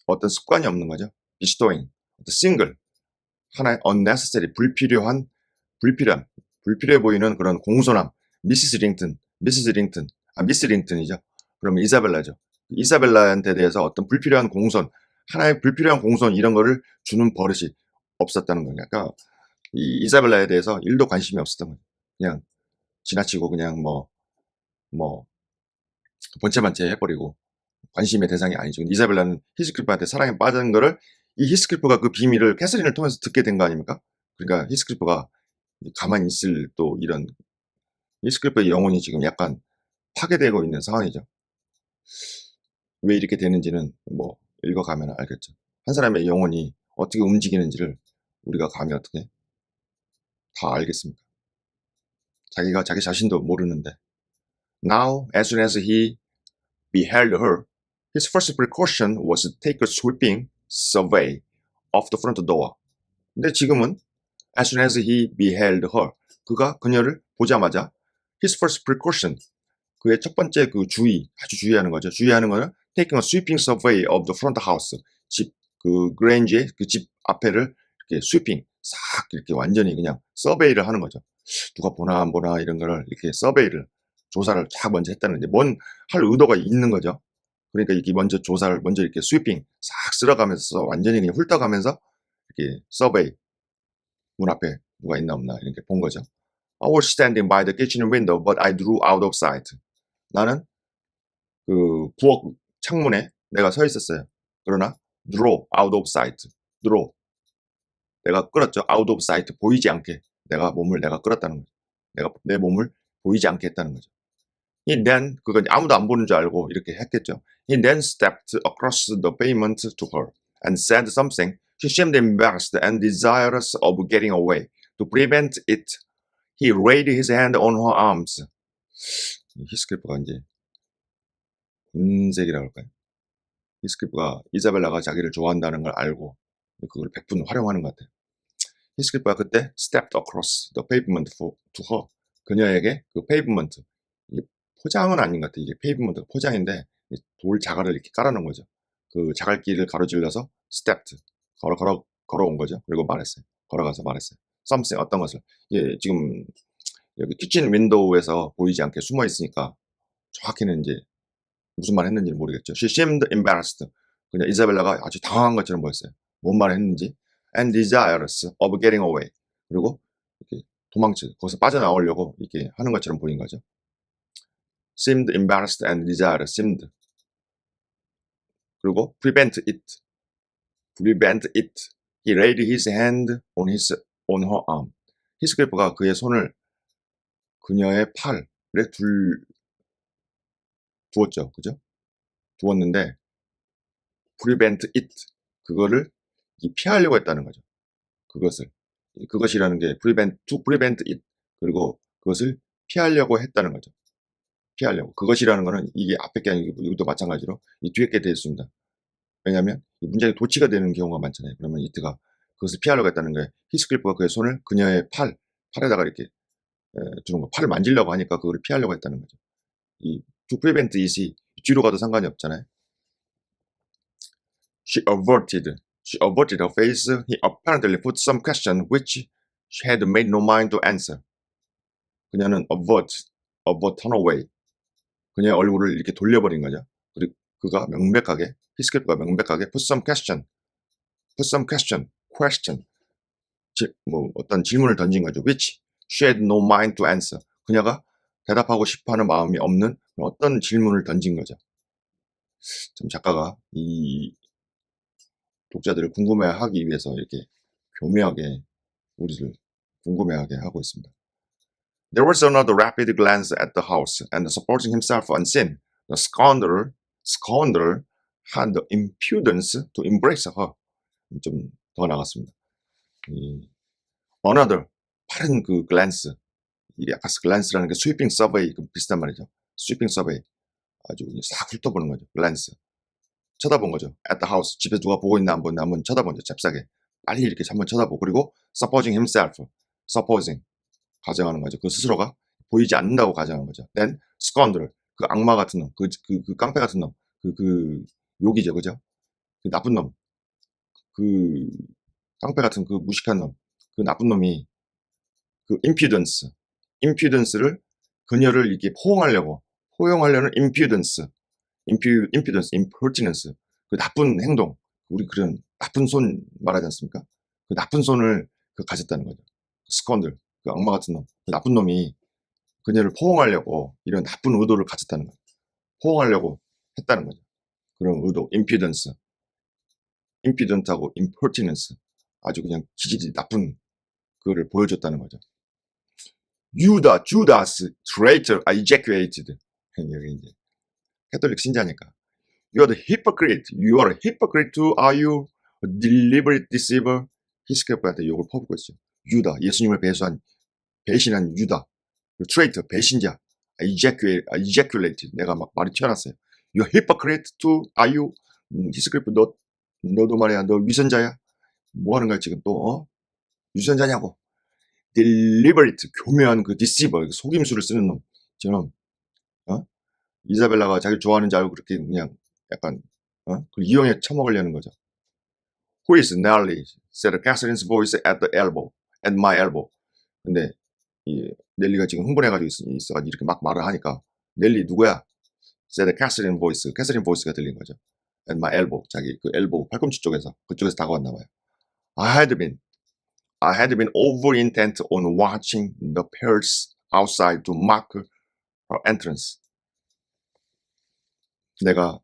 어떤 습관이 없는 거죠. bestowing, 어떤 single, 하나의 unnecessary, 불필요해 보이는 그런 공손함. 미스 링턴이죠. 그러면 이사벨라죠. 이사벨라한테 대해서 어떤 불필요한 공손, 하나의 불필요한 공손 이런 거를 주는 버릇이 없었다는 거예요. 그러니까 이 이사벨라에 대해서 일도 관심이 없었던 거예요. 그냥 지나치고 그냥 번체만체 해버리고 관심의 대상이 아니죠. 이사벨라는 히스클리프한테 사랑에 빠진 거를 이 히스클리프가 그 비밀을 캐서린을 통해서 듣게 된 거 아닙니까? 그러니까 히스클리프가 가만히 있을 또 이런 히스클리프의 영혼이 지금 약간 파괴되고 있는 상황이죠. 왜 이렇게 되는지는 읽어가면 알겠죠. 한 사람의 영혼이 어떻게 움직이는지를 우리가 감히 어떻게 다 알겠습니까? 자기가 자기 자신도 모르는데. Now, as soon as he beheld her, his first precaution was to take a sweeping survey of the front door. 근데 지금은 as soon as he beheld her, 그가 그녀를 보자마자 his first precaution, 그의 첫 번째 아주 주의하는 거죠. 주의하는 거는 taking a sweeping survey of the front house, 그랜지의 그 집 앞에를 이렇게 sweeping, 싹 이렇게 완전히 그냥 서베이를 하는 거죠. 누가 보나 안 보나 이런 거를 이렇게 서베이를, 조사를 쫙 먼저 했다는 게 할 의도가 있는 거죠. 그러니까 이렇게 먼저 이렇게 스위핑 싹 쓸어가면서 완전히 그냥 훑어가면서 이렇게 서베이, 문 앞에 누가 있나 없나 이렇게 본 거죠. I was standing by the kitchen window, but I drew out of sight. 나는 부엌 창문에 내가 서 있었어요. 그러나 draw out of sight, draw, 내가 끌었죠. out of sight, 보이지 않게 내가 끌었다는 거죠. 내 몸을 보이지 않게 했다는 거죠. He then, 그건 아무도 안 보는 줄 알고 이렇게 했겠죠. He then stepped across the pavement to her and said something. She seemed embarrassed and desirous of getting away. To prevent it, he laid his hand on her arms. 히스클리프가 이제 분색이라고 할까요? 히스클리프가 이사벨라가 자기를 좋아한다는 걸 알고 그걸 100분 활용하는 것 같아요. 히스클리프가 그때 stepped across the pavement to her. 그녀에게 그 pavement, 포장은 아닌 것 같아요. 이게 페이브먼트 포장인데 돌 자갈을 이렇게 깔아놓은 거죠. 그 자갈길을 가로질러서 stepped, 걸어온 거죠. 그리고 걸어가서 말했어요. something, 어떤 것을. 지금 여기 키친 윈도우에서 보이지 않게 숨어 있으니까 정확히는 이제 무슨 말 했는지는 모르겠죠. She seemed embarrassed. 그냥 이사벨라가 아주 당황한 것처럼 보였어요. 뭔 말을 했는지. And desirous of getting away. 그리고 이렇게 거기서 빠져나오려고 이렇게 하는 것처럼 보인 거죠. seemed embarrassed and desirous, seemed. 그리고 prevent it. He laid his hand on her arm. 히스클리프가 그의 손을 그녀의 팔에 두었죠. 그죠? 두었는데 prevent it. 그거를 피하려고 했다는 거죠. 그것이라는 게 to prevent it. 그리고 그것을 피하려고 했다는 거죠. 피하려고. 그것이라는 거는 이게 앞에 게 아니고 이것도 마찬가지로 이 뒤에 게 되었습니다. 왜냐하면 이 문장이 도치가 되는 경우가 많잖아요. 그러면 이트가 그것을 피하려고 했다는 거예요. 히스클리프가 그의 손을 그녀의 팔에다가 이렇게 두는 거. 팔을 만지려고 하니까 그걸 피하려고 했다는 거죠. 이 to prevent it이 뒤로 가도 상관이 없잖아요. She averted her face. He apparently put some question which she had made no mind to answer. 그녀는 turn away. 그녀의 얼굴을 이렇게 돌려버린 거죠. 그리고 그가 히스클리프가 명백하게 put some question, 어떤 질문을 던진 거죠. Which she had no mind to answer. 그녀가 대답하고 싶어하는 마음이 없는 어떤 질문을 던진 거죠. 참 작가가 이 독자들을 궁금해하기 위해서 이렇게 교묘하게 우리를 궁금해하게 하고 있습니다. There was another rapid glance at the house, and supposing himself unseen, the scoundrel had the impudence to embrace her. 좀 더 나갔습니다. 이 another 빠른 그 glance, 이 아까 glance라는 게 sweeping survey 그 비슷한 말이죠. sweeping survey 아주 싹 훑어보는 거죠. glance 쳐다본 거죠. at the house 집에 누가 보고 있나 안 보고 있나 한번 쳐다본 거죠. 잽싸게 빨리 이렇게 한번 쳐다보고 그리고 supposing himself, supposing 가정하는 거죠. 그 스스로가 보이지 않는다고 가정한 거죠. Then scoundrel 그 악마 같은 놈, 그 깡패 같은 놈, 그 욕이죠, 그죠? 그 나쁜 놈, 그 깡패 같은 그 무식한 놈, 그 나쁜 놈이 그 impudence를 그녀를 이렇게 포용하려는 impudence, impertinence 그 나쁜 행동, 우리 그런 나쁜 손 말하지 않습니까? 그 나쁜 손을 그 가졌다는 거죠. 스컨들, 그 악마 같은 놈, 그 나쁜 놈이 그녀를 포용하려고 이런 나쁜 의도를 가졌다는 거죠. 포용하려고 했다는 거죠. 그런 의도, impudent하고 impertinence 아주 그냥 기질이 나쁜 그거를 보여줬다는 거죠. Judas, traitor, ejaculated. 여기 이제 캐톨릭 신자니까. You are the hypocrite. You are a hypocrite too. Are you a deliberate deceiver? 히스케프한테 욕을 퍼붓고 있어요. 유다, 예수님을 배신한 유다. traitor, 배신자. ejaculated. 내가 막 말이 튀어났어요. You are hypocrite too. Are you? 히스케프 너도 말이야. 너 위선자야? 뭐 하는 거야 지금 또? 위선자냐고. deliberate, 교묘한 그 deceiver, 속임수를 쓰는 놈처럼 이사벨라가 자기 좋아하는 줄 알고 그렇게 그냥 약간 그 이용해 처먹으려는 거죠. Who is Nelly? said Catherine's voice at my elbow. 근데 이 넬리가 지금 흥분해가지고 있어가지고 이렇게 막 말을 하니까 넬리 누구야? said 캐서린 보이스가 들린 거죠. at my elbow, 자기 그 엘보 팔꿈치 쪽에서 그쪽에서 다가왔나 봐요. I had been over intent on watching the pairs outside to mark her entrance. 내가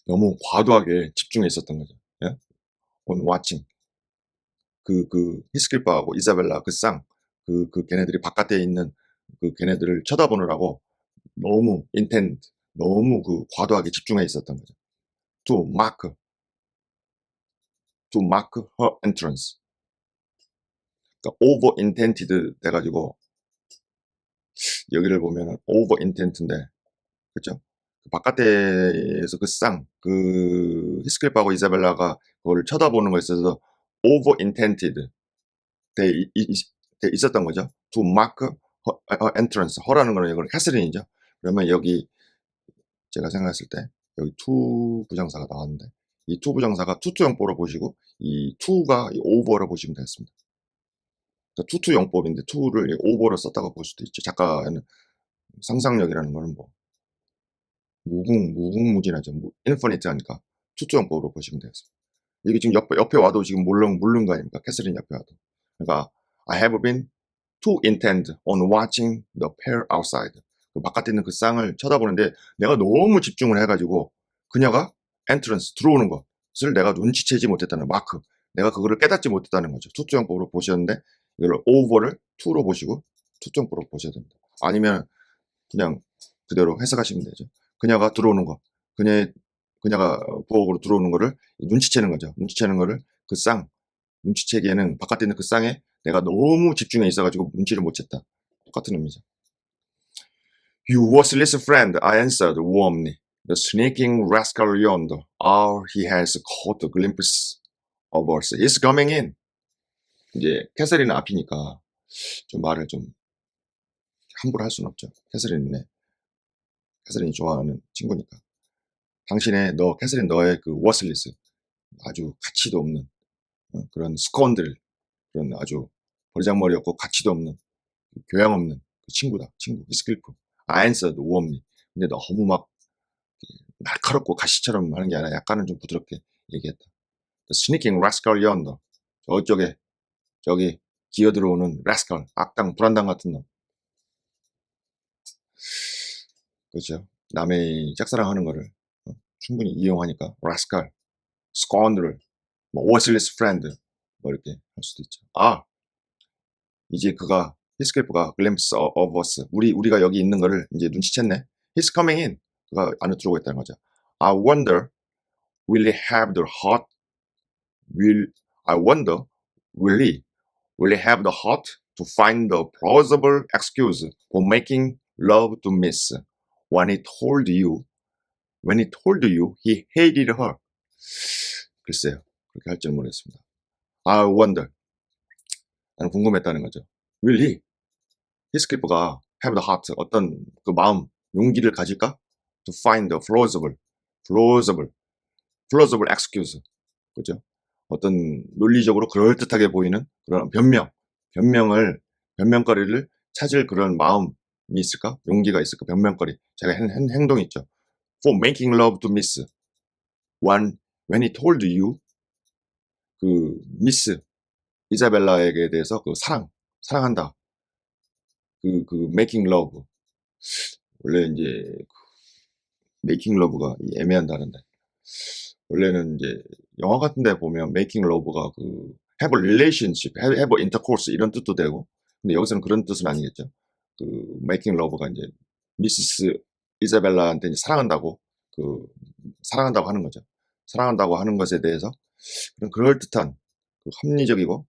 너무 과도하게 집중해 있었던 거죠. 예? on watching. 히스킬파하고 이사벨라 그 걔네들이 바깥에 있는 그 걔네들을 쳐다보느라고 너무 너무 그 과도하게 집중해 있었던 거죠. to mark her entrance. 그러니까 over intended 돼가지고 여기를 보면은 over intent인데 그렇죠? 바깥에서 그 히스킬파하고 이사벨라가 그걸 쳐다보는 거에 있어서 over intended 돼 있었던 거죠. to mark her entrance. her라는 거는 이건 캐서린이죠. 그러면 여기 제가 생각했을 때 여기 to 부정사가 나왔는데 이 to 부정사가 투투용법으로 보시고 이 to가 over로 보시면 되겠습니다. 그러니까 투투용법인데 to를 over로 썼다고 볼 수도 있죠. 작가는 상상력이라는 거는 뭐 무궁무진하죠. infinite 하니까 투투용법으로 보시면 되겠습니다. 이게 지금 옆에 와도 지금 모르는 거 아닙니까? 캐서린 옆에 와도. 그러니까 I have been too intent on watching the pair outside. 그 바깥에 있는 그 쌍을 쳐다보는데 내가 너무 집중을 해가지고 그녀가 entrance 들어오는 것을 내가 눈치채지 못했다는 마크. 내가 그거를 깨닫지 못했다는 거죠. 투투형법으로 보셨는데 이걸 over를 to로 보시고 투투형법으로 보셔야 됩니다. 아니면 그냥 그대로 해석하시면 되죠. 그녀가 들어오는 거, 그녀가 부엌으로 들어오는 거를 눈치채는 거죠. 눈치채는 거를 눈치채기에는 바깥에 있는 그 쌍에 내가 너무 집중해 있어가지고 눈치를 못 챘다. 똑같은 의미죠. You worthless friend, I answered warmly. The sneaking rascal yonder. Oh, he has caught a glimpse of us. He's coming in. 이제 캐서린은 앞이니까 좀 말을 좀 함부로 할 수는 없죠. 캐서린이 좋아하는 친구니까. 캐서린 너의 그 worthless 아주 가치도 없는 그런 스콘들 그런 아주 버리장머리 없고 가치도 없는 교양 없는 그 친구 히스클프. I answered warmly. 근데 너무 막 날카롭고 가시처럼 하는 게 아니라 약간은 좀 부드럽게 얘기했다. The sneaking rascal yonder. 저기 기어들어오는 rascal, 악당, 불안당 같은 놈. 그렇죠. 남의 짝사랑하는 거를 충분히 이용하니까 rascal, scoundrel, worthless friend 뭐 이렇게 할 수도 있죠. 이제 그가 히스클리프가 glimpse of us, 우리가 여기 있는 거를 이제 눈치챘네. He's coming in. 그가 안으로 들어오고 있다는 거죠. I wonder, will he have the heart? I wonder, will he have the heart to find the plausible excuse for making love to Miss when he told you he hated her? 글쎄요, 그렇게 할 줄 모르겠습니다. I wonder, 나는 궁금했다는 거죠. Will he? 히스클리프가 have the heart, 어떤 그 마음, 용기를 가질까? To find the plausible excuse, 그죠? 어떤 논리적으로 그럴듯하게 보이는 그런 변명거리를 찾을 그런 마음이 있을까? 용기가 있을까? 변명거리. 제가 행동이 있죠. For making love to Miss. When he told you, 그 미스 이자벨라에게 대해서 그 사랑한다. 그 making love. 원래 이제 making love가 애매한 단어인데. 원래는 이제 영화 같은 데 보면 making love가 그 have a relationship, have a intercourse 이런 뜻도 되고, 근데 여기서는 그런 뜻은 아니겠죠. 그 making love가 이제 미시스 이자벨라한테 이제 사랑한다고 하는 거죠. 사랑한다고 하는 것에 대해서 그런 그럴듯한 그 합리적이고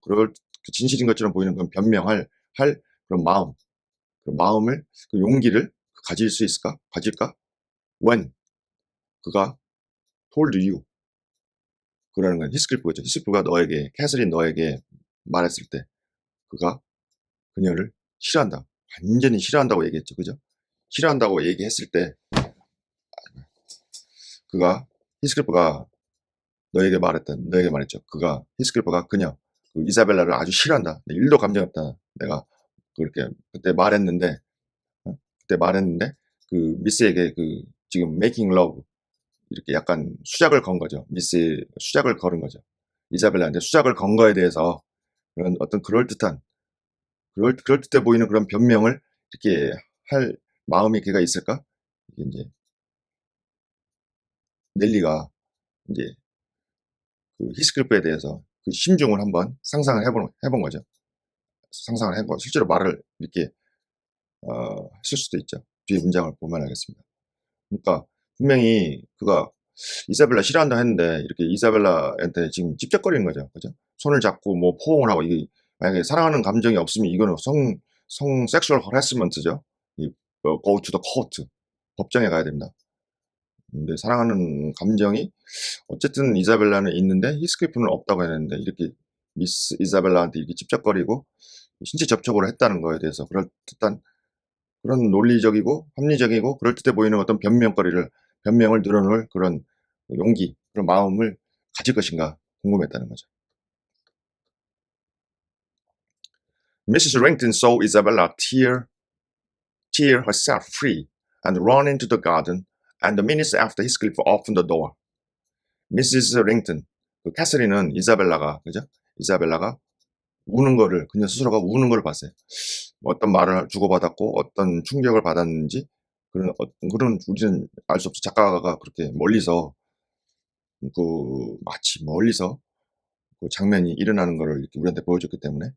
진실인 것처럼 보이는 그런 변명할 그런 마음을 그 용기를 가질 수 있을까? 가질까? When 그가 told you, 그라는 건 히스클리프겠죠. 히스클리프가 캐서린 너에게 말했을 때 그가 그녀를 싫어한다. 완전히 싫어한다고 얘기했죠. 그죠? 싫어한다고 얘기했을 때 히스클리프가 너에게 말했죠. 히스클리프가 그녀, 그 이사벨라를 아주 싫어한다. 1도 감정 없다. 내가 그때 말했는데, 그 미스에게 지금 making love, 이렇게 약간 수작을 건 거죠. 수작을 걸은 거죠. 이사벨라한테 수작을 건 거에 대해서 그런 어떤 그럴듯해 보이는 그런 변명을 이렇게 할 마음이 걔가 있을까? 이게 이제 넬리가 이제 그 히스클리프에 대해서 그 심중을 한번 상상을 해본 거죠. 상상을 해보고 실제로 말을 이렇게 했을 수도 있죠. 뒤에 문장을 보면 알겠습니다. 그러니까 분명히 그가 이사벨라 싫어한다 했는데 이렇게 이사벨라한테 지금 찝쩍거리는 거죠. 그죠? 손을 잡고 뭐 포옹을 하고, 이게 만약에 사랑하는 감정이 없으면 이거는 섹슈얼 허래스먼트죠. go to the court, 법정에 가야 됩니다. 근데 사랑하는 감정이 어쨌든 이사벨라는 있는데 히스클리프는 없다고 했는데, 이렇게 미스 이사벨라한테 이렇게 찝쩍거리고 신체 접촉을 했다는 거에 대해서 그럴듯한 그런 논리적이고 합리적이고 그럴듯해 보이는 어떤 변명을 늘어놓을 그런 용기, 그런 마음을 가질 것인가 궁금했다는 거죠. Mrs. Langton saw Isabella tear herself free and run into the garden, and the minutes after Heathcliff opened the door. Mrs. Langton, 그 캐서린은 그죠? 이사벨라가 그녀 스스로가 우는 거를 봤어요. 어떤 말을 주고받았고 어떤 충격을 받았는지 그런 우리는 알 수 없죠. 작가가 그렇게 마치 멀리서 그 장면이 일어나는 거를 이렇게 우리한테 보여줬기 때문에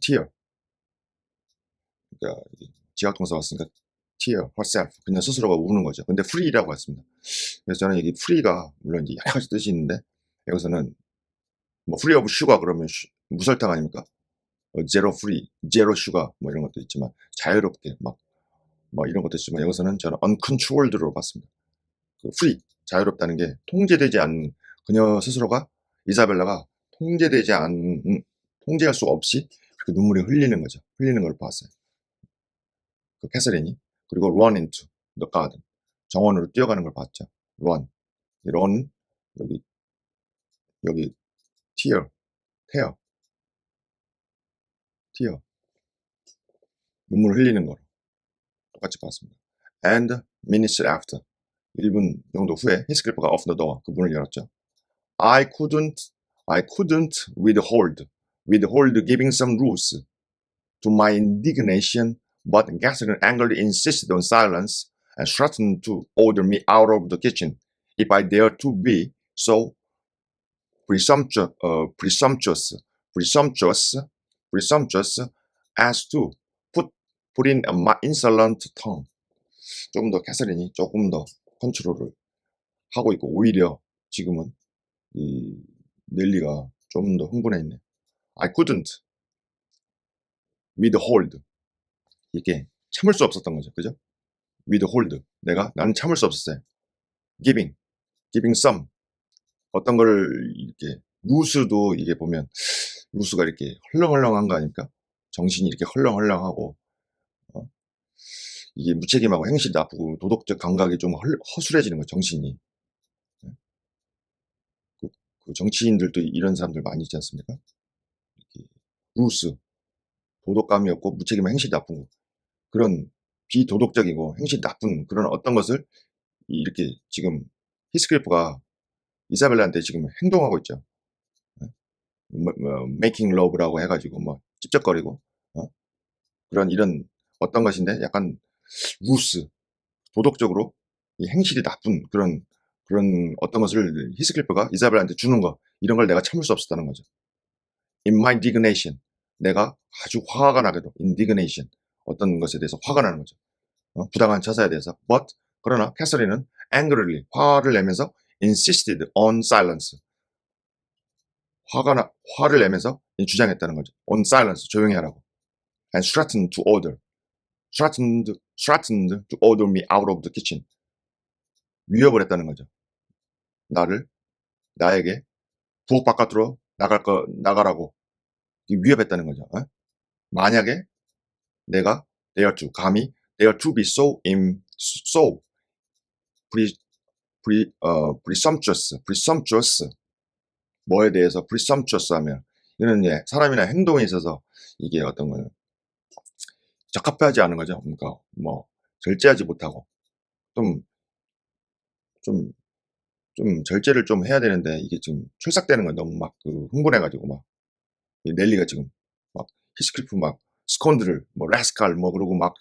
tear, 그러니까 지각동사 왔으니까 tear herself, 그냥 스스로가 우는 거죠. 근데 free라고 했습니다. 그래서 저는 여기 free가 물론 이제 여러 가지 뜻이 있는데, 여기서는 뭐 free of sugar 그러면 무설탕 아닙니까? zero free, zero sugar 뭐 이런 것도 있지만 자유롭게 막 이런 것도 있지만, 여기서는 저는 uncontrolled로 봤습니다. 그 free, 자유롭다는 게 통제되지 않는, 그녀 스스로가 이사벨라가 통제할 수 없이 그렇게 눈물이 흘리는 걸 봤어요. 그 캐서린이. 그리고 run into the garden, 정원으로 뛰어가는 걸 봤죠. run, 여기 tear, 눈물 흘리는 걸 똑같이 봤습니다. And minutes after, 1분 정도 후에 히스클리프가 open the door, 그 문을 열었죠. I couldn't withhold giving some rules to my indignation, but Catherine angrily insisted on silence and threatened to order me out of the kitchen if I dared to be so presumptuous as to put in my insolent tongue. 조금 더 캐서린이 조금 더 컨트롤을 하고 있고 오히려 지금은 이 넬리가 좀 더 흥분해 있네. I couldn't withhold. 이게 참을 수 없었던 거죠. 그죠? withhold. 나는 참을 수 없었어요. giving some. 어떤 걸 이렇게 루스도 이게 보면 루스가 이렇게 헐렁헐렁한 거 아닙니까? 정신이 이렇게 헐렁헐렁하고 이게 무책임하고 행실이 나쁘고 도덕적 감각이 좀 허술해지는 거 정신이. 그 정치인들도 이런 사람들 많이 있지 않습니까? 이렇게 루스 도덕감이 없고 무책임한 행실이 나쁜 거 그런 비도덕적이고 행실이 나쁜 그런 어떤 것을 이렇게 지금 히스클리프가 이사벨라한테 지금 행동하고 있죠. making love라고 해가지고 뭐 찝쩍거리고 그런 이런 어떤 것인데 약간 루스 도덕적으로 이 행실이 나쁜 그런 어떤 것을 히스클리프가 이사벨라한테 주는 거 이런 걸 내가 참을 수 없었다는 거죠. In my indignation 내가 아주 화가 나게도 indignation 어떤 것에 대해서 화가 나는 거죠. 부당한 처사에 대해서. But 그러나 캐서린은 angrily 화를 내면서 insisted on silence 화를 내면서 주장했다는 거죠. on silence 조용히 하라고. and threatened to order me out of the kitchen 위협을 했다는 거죠. 나에게 부엌 바깥으로 나가라고 위협했다는 거죠. 만약에 내가 감히 they are to be so presumptuous 뭐에 대해서 presumptuous 하면 이거는 사람이나 행동에 있어서 이게 어떤 걸 적합하지 않은 거죠. 그러니까 뭐 절제하지 못하고 좀 절제를 좀 해야 되는데 이게 지금 출삭되는 건 너무 막 흥분해가지고 막 넬리가 지금 막 히스클리프 막 스콘드를 뭐 라스칼 뭐 그러고 막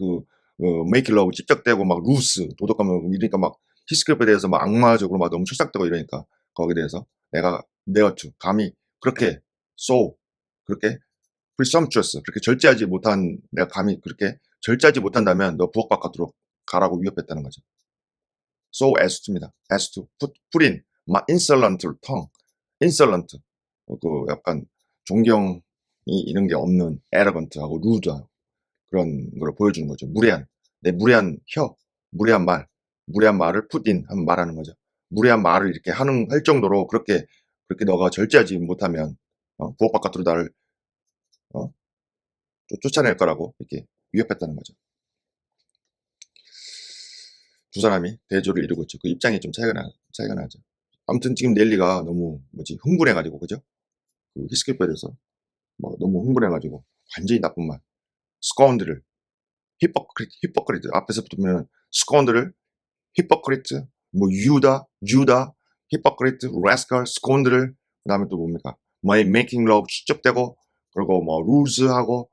메이킬 러브 찝쩍대고 막 루스 도덕감 이러니까 막 히스클리프에 대해서 막 악마적으로 막 너무 출삭되고 이러니까 거기에 대해서 내가 네어투 감히 그렇게 그렇게 presumptuous 그렇게 절제하지 못한 내가 감히 그렇게 절제하지 못한다면 너 부엌 바깥으로 가라고 위협했다는 거죠. so as to입니다. as to put in my insolent tongue. insolent 약간 존경이 이런 게 없는 arrogant하고 rude하고 그런 걸 보여주는 거죠. 내 무례한 무례한 말을 put in 하면 말하는 거죠. 무례한 말을 이렇게 할 정도로 그렇게 너가 절제하지 못하면 부엌 바깥으로 나를 쫓아낼 거라고 이렇게 위협했다는 거죠. 두 사람이 대조를 이루고 있죠. 그 입장이 좀 차이가 나죠. 아무튼 지금 넬리가 너무 흥분해가지고 그죠? 그 히스클리프에 대해서 너무 흥분해가지고 완전히 나쁜 말. 스카운드를 히포크리트 앞에서부터 보면 스카운드를 히포크리트 뭐 유다 히포크리트 라스칼 스카운드를 그다음에 또 뭡니까? 메이킹 러브 취급되고 그리고 루즈하고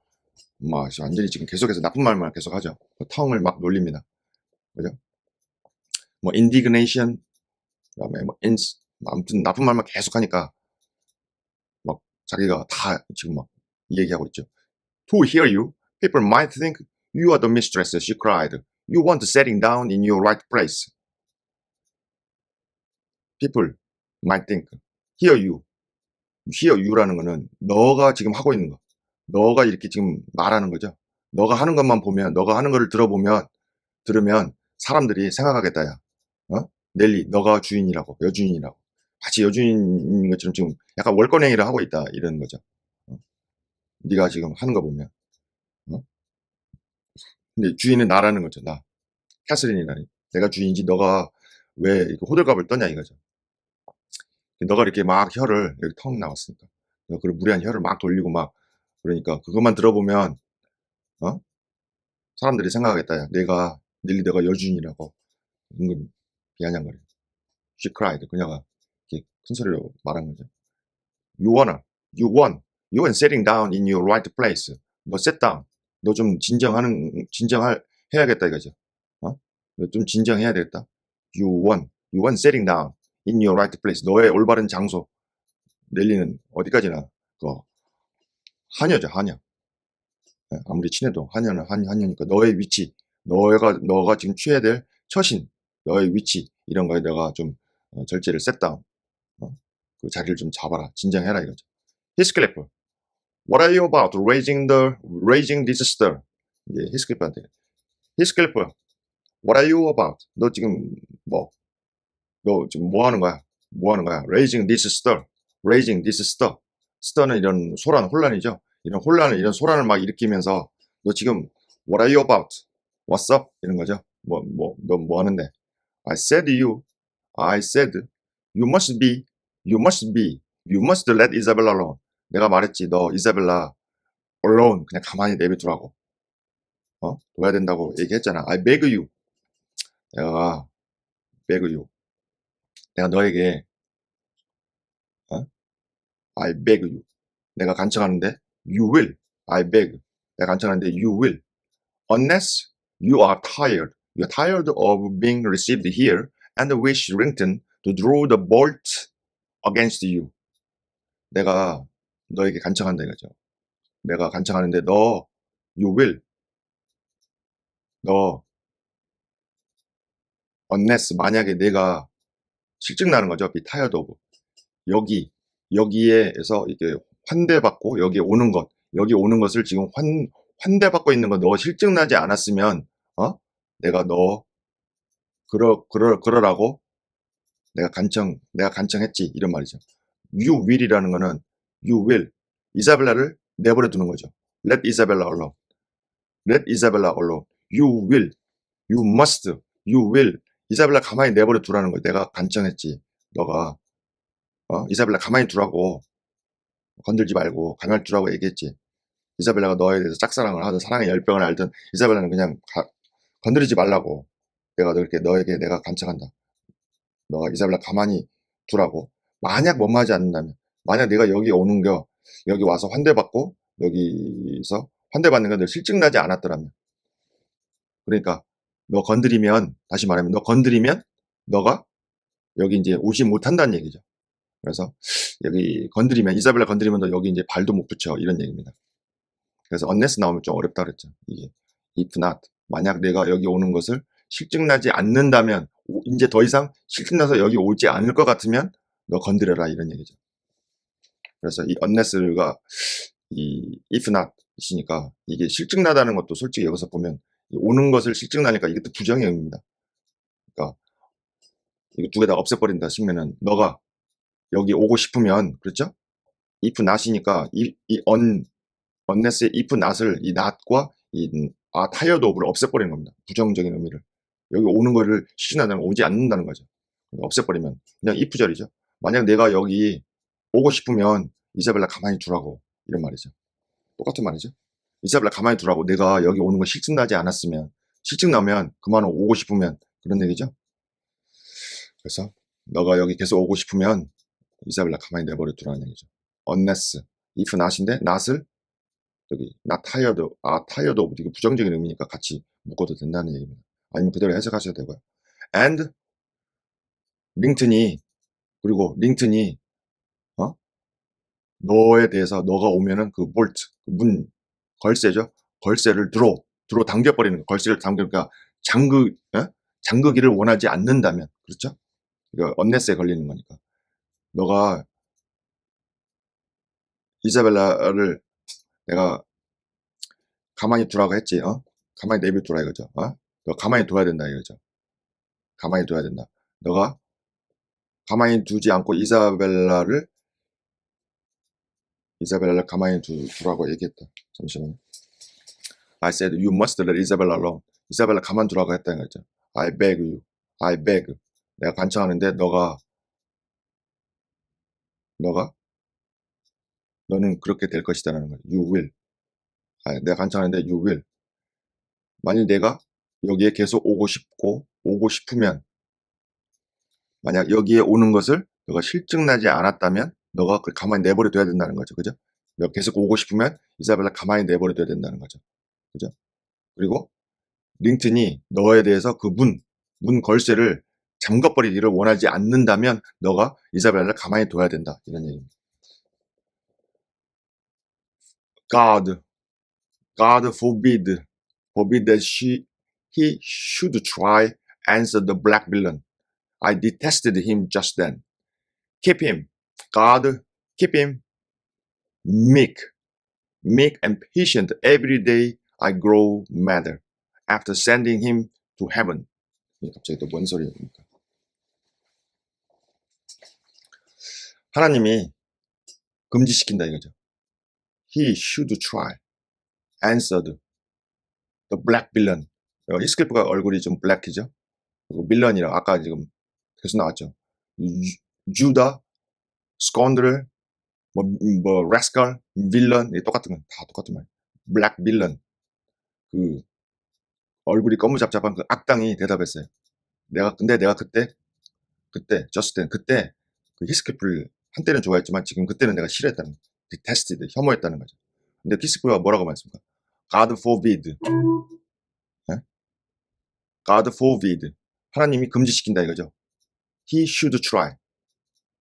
완전히 지금 계속해서 나쁜 말만 계속 하죠. 텅을 막 놀립니다. 그죠? indignation 그다음에 아무튼 나쁜 말만 계속 하니까 자기가 다 지금 얘기하고 있죠. To hear you, people might think you are the mistress, she cried. You want setting down in your right place. People might think. Hear you라는 거는 너가 지금 하고 있는 거. 너가 이렇게 지금 말하는 거죠. 너가 하는 것만 보면, 너가 하는 거를 들으면 사람들이 생각하겠다, 야. 넬리, 너가 주인이라고, 여주인이라고. 마치 여주인인 것처럼 지금 약간 월권행위를 하고 있다, 이런 거죠. 네가 지금 하는 거 보면. 근데 주인은 나라는 거죠, 나. 캐서린이라니. 내가 주인이지, 너가 왜 이렇게 호들갑을 떠냐, 이거죠. 너가 이렇게 막 혀를, 여기 턱 나왔으니까. 그 무례한 혀를 막 돌리고 그러니까 그것만 들어보면, 사람들이 생각하겠다, 야. 넬리 내가 여주인이라고. 은근 비아냥거려. She cried. 그녀가 이렇게 큰 소리로 말한 거죠. You won. You were sitting down in your right place. 너 sit down. 너 좀 해야겠다 이거죠. 너 좀 진정해야 되겠다. You won sitting down in your right place. 너의 올바른 장소. 넬리는 어디까지나 하녀죠, 하녀. 아무리 친해도 한여는 한여니까 너의 위치, 너가 지금 취해야 될 처신, 너의 위치 이런 거에 내가 좀 절제를 셋다운, 그 자리를 좀 잡아라, 진정해라 이거죠. 히스클리프, What are you about? Raising this stir. 이제 히스클리프한테, 히스클리프, What are you about? 너 지금 너 지금 뭐 하는 거야? 뭐 하는 거야? Raising this stir. Raising this stir. stir는 이런 혼란이죠. 이런 소란을 막 일으키면서 너 지금 What are you about? What's up? 이런 거죠. 너 뭐 하는데? I said, you must be, you must let Isabella alone. 내가 말했지, 너 이사벨라 alone 그냥 가만히 내비두라고. 둬야 된다고 얘기했잖아. I beg you. 내가 beg you. 내가 너에게 I beg you. 내가 간청하는데 you will. I beg. 내가 간청하는데 you will. Unless you are tired. You're tired of being received here and wish Rington to draw the bolt against you. 내가 너에게 간청한다 이거죠. 내가 간청하는데 you will. unless 만약에 내가 실증 나는 거죠. be tired of. 여기에서 이게 환대받고 여기 오는 것을 지금 환대받고 있는 거 너 실증 나지 않았으면 내가 너 그러라고 내가 간청했지 이런 말이죠. You will이라는 거는 you will 이사벨라를 내버려 두는 거죠. Let Isabella alone. Let Isabella alone. You will. You must. You will. 이사벨라 가만히 내버려 두라는 거예요. 내가 간청했지. 너가 이사벨라 가만히 두라고, 건들지 말고 가만히 두라고 얘기했지. 이사벨라가 너에 대해서 짝사랑을 하든 사랑의 열병을 알든 이사벨라는 그냥 건드리지 말라고 너에게 내가 간청한다. 너가 이사벨라 가만히 두라고. 만약 못마지 않는다면, 만약 내가 여기 여기 와서 환대받고 여기서 환대받는 건 너 실증나지 않았더라면, 그러니까 다시 말하면 너 건드리면 너가 여기 이제 오지 못한다는 얘기죠. 그래서 여기 이사벨라 건드리면 너 여기 이제 발도 못 붙여 이런 얘기입니다. 그래서 unless 나오면 좀 어렵다 그랬죠. 이게 if not, 만약 내가 여기 오는 것을 실증나지 않는다면, 이제 더 이상 실증나서 여기 오지 않을 것 같으면 너 건드려라 이런 얘기죠. 그래서 이 unless가 이 if not 이시니까 이게 실증나다는 것도 솔직히 여기서 보면 오는 것을 실증나니까 이것도 부정의 의미입니다. 그러니까 이거 두 개 다 없애버린다 싶으면은 너가 여기 오고 싶으면, 그렇죠? if not이니까 이 unless의 if not을 이 not과 tired of를 없애버리는 겁니다. 부정적인 의미를. 여기 오는 거를 실증나다면 오지 않는다는 거죠. 없애버리면 그냥 if절이죠. 만약 내가 여기 오고 싶으면 이사벨라 가만히 두라고 이런 말이죠. 똑같은 말이죠. 이사벨라 가만히 두라고. 내가 여기 오는 거 실증나지 않았으면, 실증나면 그만 오고 싶으면 그런 얘기죠. 그래서 너가 여기 계속 오고 싶으면 이사벨라 가만히 내버려 두라는 얘기죠. unless, if not인데 not을 여기 not tired of 이게 부정적인 의미니까 같이 묶어도 된다는 얘기입니다. 아니면 그대로 해석하셔도 되고요. and 링튼이 너에 대해서 너가 오면은 그 볼트, 문 걸쇠죠. 걸쇠를 들어 당겨버리는 거. 걸쇠를 그러니까 잠그기를 원하지 않는다면, 그렇죠? 이거 언네스에 걸리는 거니까. 너가 이사벨라를 내가 가만히 두라고 했지. 가만히 내비두라 이거죠. 너 가만히 둬야 된다 이거죠. 가만히 둬야 된다. 너가 가만히 두지 않고 이사벨라를 가만히 두라고 얘기했다. 잠시만요. I said you must let Isabella alone. 이사벨라 가만 두라고 했다 이거죠. I beg you. I beg. 내가 간청하는데 너는 그렇게 될 것이다라는 거예요. You will. 내가 간청하는데 you will. 만일 내가 여기에 계속 오고 싶으면, 만약 여기에 오는 것을 너가 실증나지 않았다면 너가 가만히 내버려 둬야 된다는 거죠. 그죠? 너가 계속 오고 싶으면 이사벨라 가만히 내버려 둬야 된다는 거죠. 그죠? 그리고 링튼이 너에 대해서 그 문 걸쇠를 잠궈버리기를 원하지 않는다면 너가 이사벨라를 가만히 둬야 된다. 이런 얘기입니다. God forbid that he should try answer the black villain. I detested him just then. Keep him, God, keep him meek and patient. Every day I grow madder after sending him to heaven. 갑자기 또 뭔 소리입니까? 하나님이 금지시킨다 이거죠. He should try answer the black villain. 히스클프가 얼굴이 좀 블랙이죠. 그리고 빌런이라 아까 지금 계속 나왔죠. 주다, 스콘드를, 뭐 라스칼, 빌런 똑같은 건 다 똑같은 말. 블랙 빌런. 그 얼굴이 검무잡잡한 그 악당이 대답했어요. 근데 내가 그때 저스트 그때 그 히스클프를 한때는 좋아했지만 지금 그때는 내가 싫어했다는 거죠. detested, 혐오했다는 거죠. 근데 히스클프가 뭐라고 말했습니까? God forbid. 네? God forbid. 하나님이 금지시킨다 이거죠. He should try.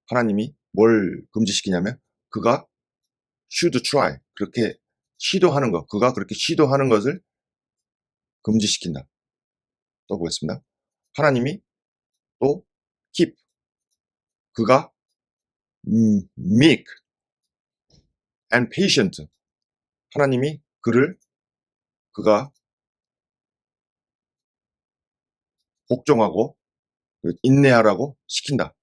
하나님이 뭘 금지시키냐면 그가 should try. 그렇게 시도하는 것. 그가 그렇게 시도하는 것을 금지시킨다. 또 보겠습니다. 하나님이 또 keep. 그가 meek and patient. 하나님이 그가 복종하고 인내하라고 시킨다.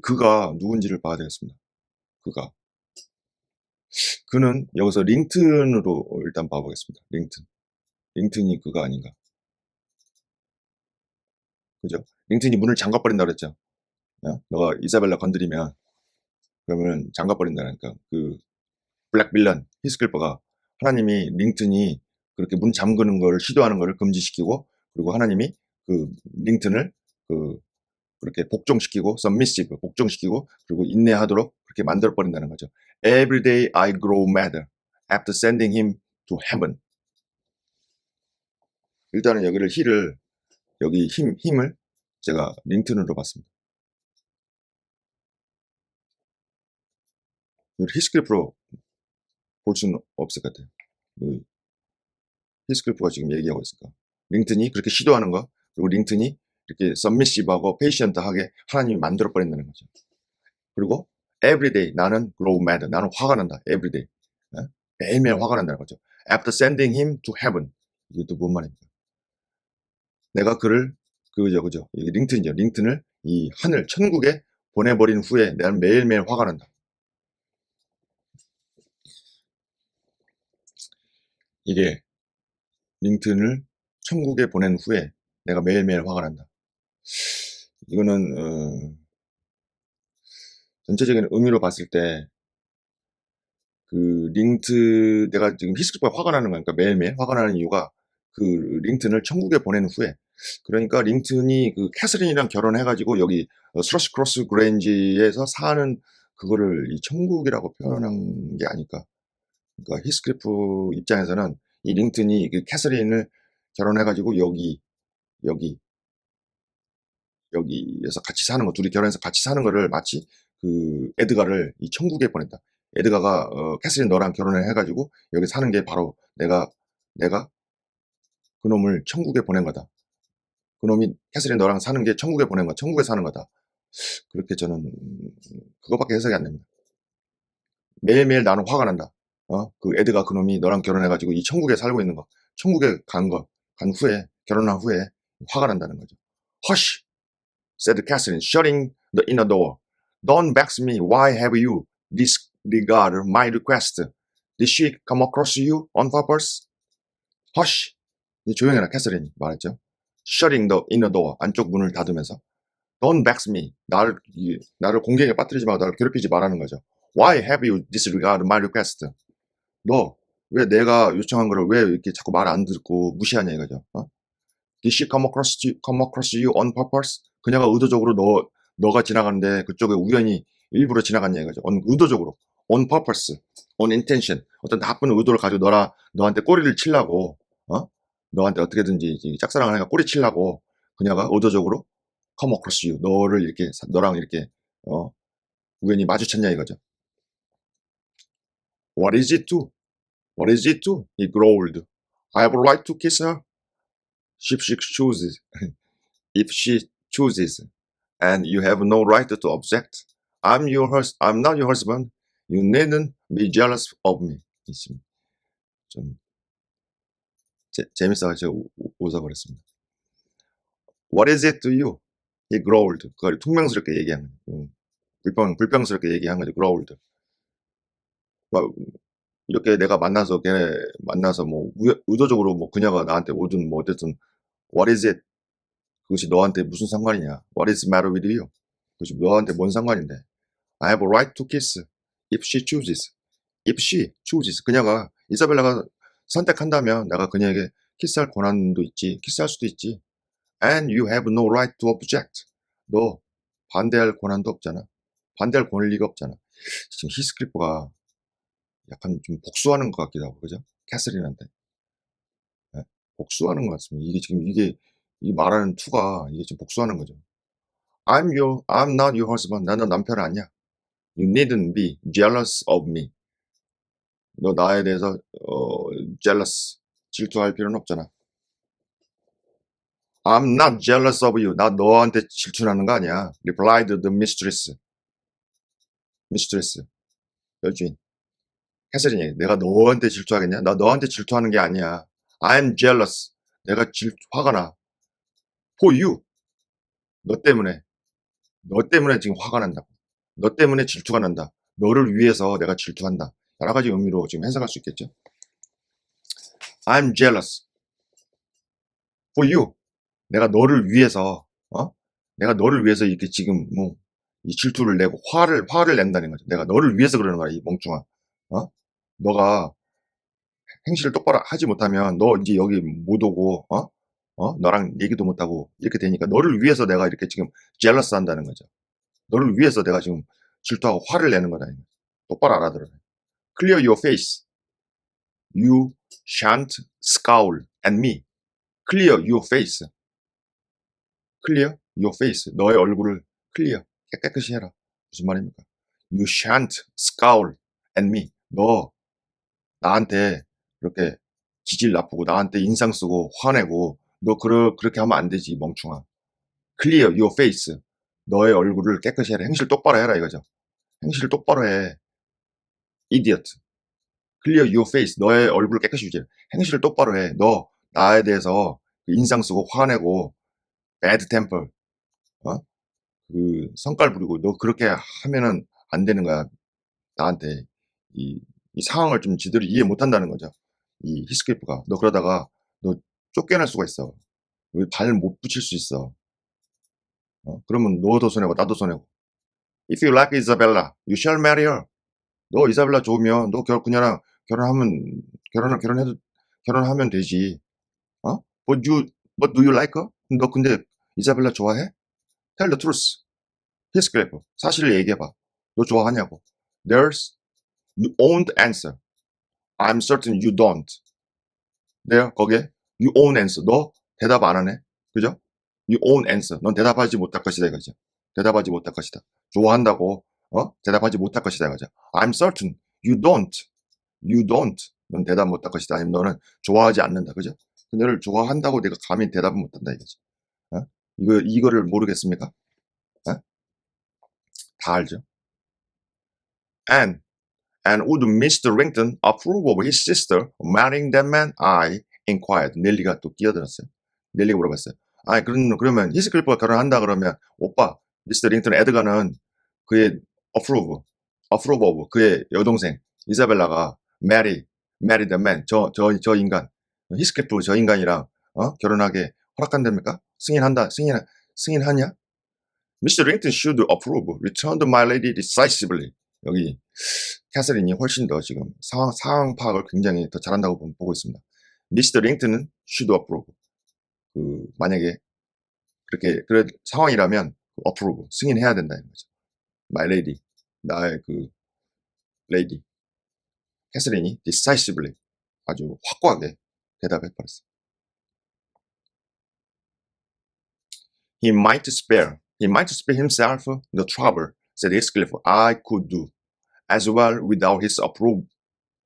그가 누군지를 봐야 되겠습니다. 그는 여기서 링튼으로 일단 봐보겠습니다. 링튼이 그가 아닌가. 그죠? 링튼이 문을 잠가버린다 그랬죠. 너가 이사벨라 건드리면 그러면 잠가버린다니까. 그 블랙 빌런 히스클퍼가 하나님이 링튼이 그렇게 문 잠그는 걸 시도하는 걸 금지시키고 그리고 하나님이 그 링튼을 그렇게 복종시키고 submissive 복종시키고 그리고 인내하도록 그렇게 만들어 버린다는 거죠. Every day I grow madder after sending him to heaven. 일단은 여기를 여기 힘을 제가 링튼으로 봤습니다. 히스클프로 볼 수는 없을 것 같아요. 히스클프가 지금 얘기하고 있으니까 링튼이 그렇게 시도하는 거 그리고 링튼이 이렇게 submissive하고 patient하게 하나님이 만들어 버린다는 거죠. 그리고 everyday 나는 grow mad 나는 화가 난다. everyday 매일매일 화가 난다는 거죠. After sending him to heaven 이게 또 뭔 말입니까? 내가 그죠 이게 링튼이죠. 링튼을 이 하늘 천국에 보내버린 후에 나는 매일매일 화가 난다. 이게 링튼을 천국에 보낸 후에 내가 매일매일 화가 난다. 이거는 전체적인 의미로 봤을 때 내가 지금 히스클프가 화가 나는 거니까 매일매일 화가 나는 이유가 그 링튼을 천국에 보낸 후에 그러니까 링튼이 그 캐서린이랑 결혼해가지고 여기 스러시 크로스 그랜지에서 사는 그거를 이 천국이라고 표현한 게 아닐까. 그러니까 히스클프 입장에서는 이 링튼이 그 캐서린을 결혼해가지고 여기에서 같이 사는 거, 둘이 결혼해서 같이 사는 거를 마치 그 에드가를 이 천국에 보냈다. 에드가가 캐서린 너랑 결혼을 해가지고 여기 사는 게 바로 내가 그놈을 천국에 보낸 거다. 그놈이 캐서린 너랑 사는 게 천국에 보낸 거다. 천국에 사는 거다. 그렇게 저는 그거밖에 해석이 안 됩니다. 매일매일 나는 화가 난다. 그 에드가 그놈이 너랑 결혼해가지고 이 천국에 살고 있는 거, 천국에 간 후에 결혼한 후에 화가 난다는 거죠. Hush, said Catherine, shutting the inner door. Don't vex me. Why have you disregarded my request? Did she come across you on purpose? Hush. 조용해라, 캐서린이 말했죠. Shutting the inner door. 안쪽 문을 닫으면서. Don't vex me. 나를 공경에 빠뜨리지 말고 나를 괴롭히지 말라는 거죠. Why have you disregarded my request? 너 왜 내가 요청한 거를 왜 이렇게 자꾸 말 안 듣고 무시하냐 이거죠. Did she come across you on purpose? 그녀가 의도적으로 너가 지나가는데 그쪽에 우연히 일부러 지나갔냐 이거죠. 의도적으로. On purpose. On intention. 어떤 나쁜 의도를 가지고 너한테 꼬리를 치려고, 너한테 어떻게든지 짝사랑을 하니까 꼬리 치려고 그녀가 의도적으로 come across you. 너랑 이렇게, 우연히 마주쳤냐 이거죠. What is it to? What is it to? He growled. I have a right to kiss her. If she chooses. If she chooses. And you have no right to object. I'm not your husband. You needn't be jealous of me. 좀 재밌어가지고 웃어버렸습니다. What is it to you? He growled. 그걸 퉁명스럽게 얘기한 거죠. 불평스럽게 얘기한 거죠. growled. 이렇게 내가 만나서 뭐 의도적으로 뭐 그녀가 나한테 오든 뭐 어쨌든 What is it? 그것이 너한테 무슨 상관이냐? What is the matter with you? 그것이 너한테 뭔 상관인데? I have a right to kiss if she chooses. If she chooses. 그녀가 이사벨라가 선택한다면 내가 그녀에게 키스할 권한도 있지. 키스할 수도 있지. And you have no right to object. 너 반대할 권한도 없잖아. 반대할 권리가 없잖아. 지금 히스클리프가 약간 좀 복수하는 것 같기도 하고, 그죠? 캐서린한테. 네? 복수하는 것 같습니다. 이게 지금 이 말하는 투가 이게 지금 복수하는 거죠. I'm not your husband. 나는 남편 아니야. You needn't be jealous of me. 너 나에 대해서 jealous, 질투할 필요는 없잖아. I'm not jealous of you. 나 너한테 질투하는 거 아니야. Replied the mistress. 여주인. 캐서린이 내가 너한테 질투하겠냐? 나 너한테 질투하는 게 아니야. I'm jealous. 내가 화가 나. For you. 너 때문에 지금 화가 난다고. 너 때문에 질투가 난다. 너를 위해서 내가 질투한다. 여러 가지 의미로 지금 해석할 수 있겠죠. I'm jealous. For you. 내가 너를 위해서 이렇게 지금 뭐 이 질투를 내고 화를 낸다는 거죠. 내가 너를 위해서 그러는 거야, 이 멍충아. 너가 행실을 똑바로 하지 못하면 너 이제 여기 못 오고 너랑 얘기도 못 하고 이렇게 되니까 너를 위해서 내가 이렇게 지금 jealous 한다는 거죠. 너를 위해서 내가 지금 질투하고 화를 내는 거다. 똑바로 알아들어. Clear your face. You shan't scowl at me. Clear your face. Clear your face. 너의 얼굴을 clear. 깨끗이 해라. 무슨 말입니까? You shan't scowl at me. 너 나한테 그렇게 기질 나쁘고 나한테 인상 쓰고 화내고 너 그렇게 하면 안 되지, 멍충아. Clear your face. 너의 얼굴을 깨끗이 해라. 행실 똑바로 해라 이거죠. 행실 똑바로 해. Idiot. Clear your face. 너의 얼굴을 깨끗이 유지해. 행실을 똑바로 해. 너 나에 대해서 인상 쓰고 화내고 bad temper. 그 성깔 부리고 너 그렇게 하면은 안 되는 거야. 나한테 이 상황을 좀 제대로 이해 못 한다는 거죠. 이 히스클리프가 너 그러다가 너 쫓겨날 수가 있어. 발 못 붙일 수 있어. 그러면 너도 손해고 나도 손해고. If you like Isabella, you shall marry her. 너 이사벨라 좋으면 너 그녀랑 결혼하면 되지. But do you like her? 너 근데 이사벨라 좋아해? Tell the truth. 히스클리프, 사실을 얘기해봐. 너 좋아하냐고. There's you won't answer. I'm certain you don't. 거기에 you won't answer. 너 대답 안 하네. 그죠? You won't answer. 넌 대답하지 못할 것이다 이거죠. 대답하지 못할 것이다. 좋아한다고 대답하지 못할 것이다 이거죠. I'm certain you don't. 넌 대답 못할 것이다. 아니면 너는 좋아하지 않는다. 그죠? 그녀를 좋아한다고 내가 감히 대답을 못한다 이거죠. 이거를 모르겠습니까? 다 알죠. And would Mr. Rington approve of his sister marrying that man? I inquired. 넬리가 또 끼어들었어요. 넬리가 물어봤어요. 그러면 히스클리프가 결혼한다 그러면 오빠, 미스터 링턴 에드가는 그의 approve of 그의 여동생 이사벨라가 marry the man 저 인간 히스클리프 저 인간이랑 결혼하게 허락한답니까? 승인하냐? Mr. Rington should approve. Returned my lady decisively. 여기 캐서린이 훨씬 더 지금 상황 파악을 굉장히 더 잘한다고 보고 있습니다. Mr. Rington은 should approve. 만약에 그런 상황이라면 approve, 승인해야 된다는 거죠. My lady, 나의 lady. 캐서린이 decisively, 아주 확고하게 대답해버렸어요. He might spare himself the trouble, said Heathcliff. I could do as well without his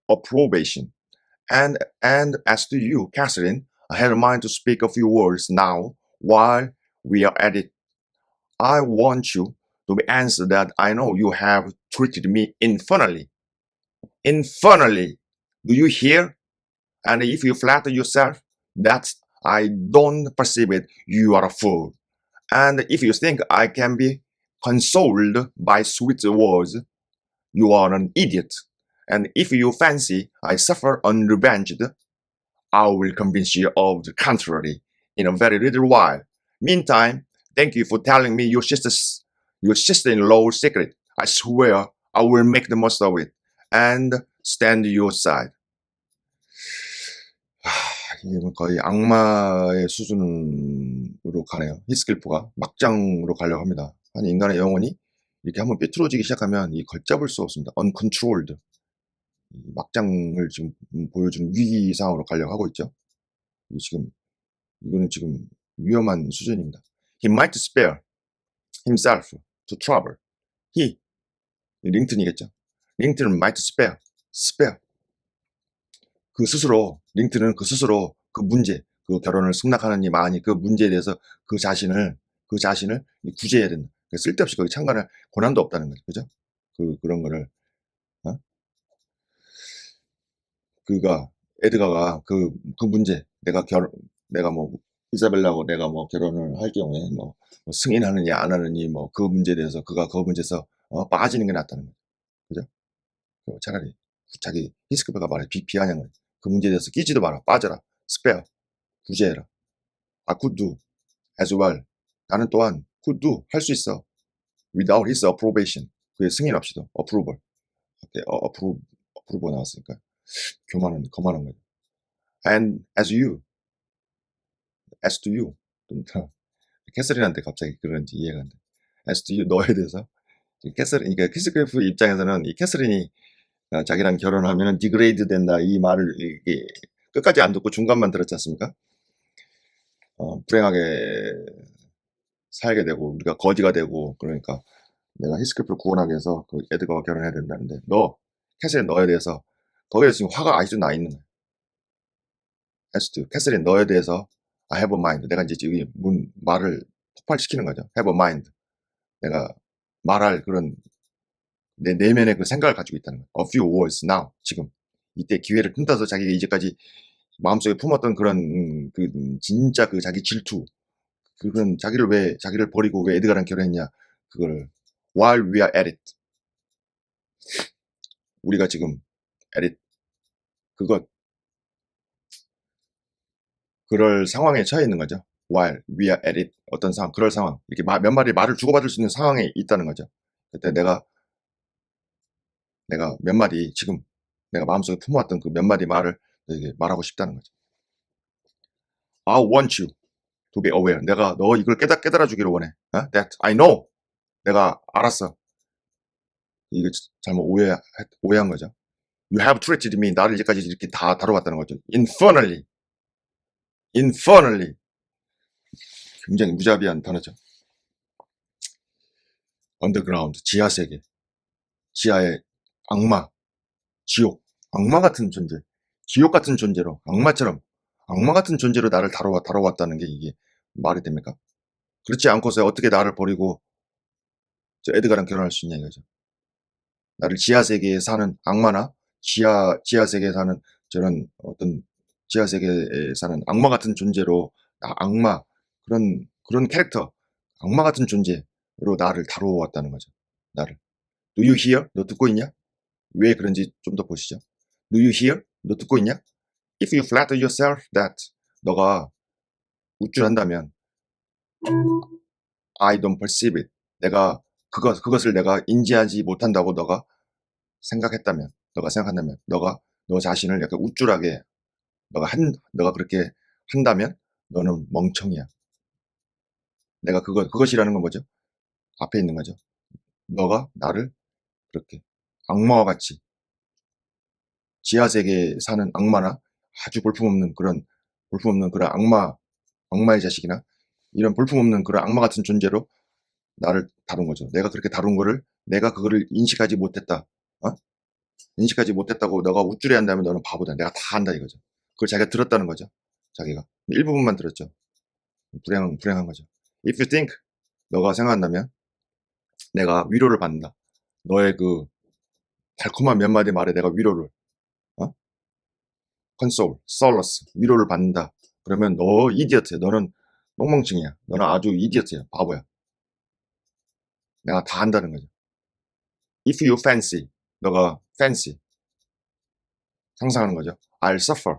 approbation. And as to you, Catherine, I had a mind to speak a few words now while we are at it. I want you to be answered that I know you have treated me infernally. Infernally. Do you hear? And if you flatter yourself that I don't perceive it, you are a fool. And if you think I can be consoled by sweet words, you are an idiot. And if you fancy I suffer unrevenged, I will convince you of the contrary in a very little while. Meantime, thank you for telling me your sister-in-law's secret. I swear I will make the most of it and stand your side. 이건 거의 악마의 수준으로 가네요. 히스클프가 막장으로 가려고 합니다. 아니, 인간의 영혼이 이렇게 한번 삐뚤어지기 시작하면 이 걷잡을 수 없습니다. uncontrolled. 막장을 지금 보여주는 위기 상황으로 가려고 하고 있죠. 이거는 지금 위험한 수준입니다. He might spare himself to trouble. He, 링튼이겠죠. 링튼은 might spare. 링튼은 그 스스로 그 문제, 그 결혼을 승낙하느니 마니 그 문제에 대해서 그 자신을 구제해야 된다. 쓸데없이 거기 참관할 권한도 없다는 거죠. 그죠? 그런 거를, 어? 에드가가 그 문제, 내가 뭐, 이사벨라하고 내가 뭐 결혼을 할 경우에 뭐 승인하느냐 안 하느니 뭐 그 문제에 대해서 그가 그 문제에서 빠지는 게 낫다는 거죠. 그죠? 차라리 자기 히스크베가 말해 비아냥을 그 문제에 대해서 끼지도 마라. 빠져라. spare. 구제해라. I could do as well. 나는 또한 could do. 할 수 있어. without his approbation. 그의 승인 없이도. approval. approve 나왔으니까. 거만한 거죠. And as to you. 캐서린한테 갑자기 그런지 이해가 안 돼. as to you. 너에 대해서. 그러니까 히스클리프 입장에서는 이 캐서린이 자기랑 결혼하면 디그레이드 된다 이 말을 끝까지 안 듣고 중간만 들었지 않습니까? 불행하게 살게 되고 우리가 거지가 되고 그러니까 내가 히스클리프를 구원하기 위해서 그 에드가와 결혼해야 된다는데 캐서린 너에 대해서 거기에 지금 화가 아직도 나 있는 거야. 캐서린 너에 대해서 I have a mind. 내가 이제 지금 말을 폭발시키는 거죠. have a mind. 내가 말할 그런 내 내면의 그 생각을 가지고 있다는 거예요. A few words now. 지금 이때 기회를 틈타서 자기가 이제까지 마음속에 품었던 그런 진짜 그 자기 질투 그런 자기를 버리고 왜 에드가랑 결혼했냐 그걸 while we are at it. 우리가 지금 at it. 그럴 상황에 처해 있는 거죠. while we are at it. 어떤 상황, 그럴 상황. 이렇게 몇 마디 말을 주고받을 수 있는 상황에 있다는 거죠. 그때 내가 몇 마디 지금 내가 마음속에 품어왔던 그 몇 마디 말을 말하고 싶다는 거죠. I want you to be aware. 내가 너 이걸 깨달아 주기를 원해. That I know. 내가 알았어. 이거 잘못 오해한 거죠. You have treated me. 나를 이제까지 이렇게 다 다뤄왔다는 거죠. Infernally. 굉장히 무자비한 단어죠. Underground. 지하세계. 지하의 악마. 지옥. 악마 같은 존재. 지옥 같은 존재로. 악마 같은 존재로 나를 다뤄왔다는 게 이게 말이 됩니까? 그렇지 않고서 어떻게 나를 버리고 저 에드가랑 결혼할 수 있냐 이거죠. 나를 지하세계에 사는 악마나 지하세계에 사는 저런 어떤 지하세계에 사는 악마 같은 존재로 악마 그런 캐릭터 악마 같은 존재로 나를 다루어왔다는 거죠. 나를. Do you hear? 너 듣고 있냐? 왜 그런지 좀 더 보시죠. Do you hear? 너 듣고 있냐? If you flatter yourself that 너가 우쭐한다면 I don't perceive it. 내가 그것을 내가 인지하지 못한다고 너가 생각한다면 너 자신을 약간 우쭐하게 너가 그렇게 한다면 너는 멍청이야. 내가 그것이라는 건 뭐죠? 앞에 있는 거죠. 너가 나를 그렇게 악마와 같이 지하세계에 사는 악마나 아주 볼품없는 그런 악마의 자식이나 이런 볼품없는 그런 악마 같은 존재로 나를 다룬 거죠. 내가 그렇게 다룬 거를 내가 그거를 인식하지 못했다. 인식하지 못했다고 너가 우쭐해 한다면 너는 바보다. 내가 다 안다 이거죠. 그걸 자기가 들었다는 거죠. 자기가. 일부분만 들었죠. 불행한 거죠. If you think, 너가 생각한다면 내가 위로를 받는다. 너의 그 달콤한 몇 마디 말에 내가 위로를, console, solace, 위로를 받는다. 그러면 너 이디어트야. 너는 똥멍청이야. 너는 아주 이디어트야. 바보야. 내가 다 안다는 거죠. If you fancy, 너가 fancy, 상상하는 거죠. I'll suffer,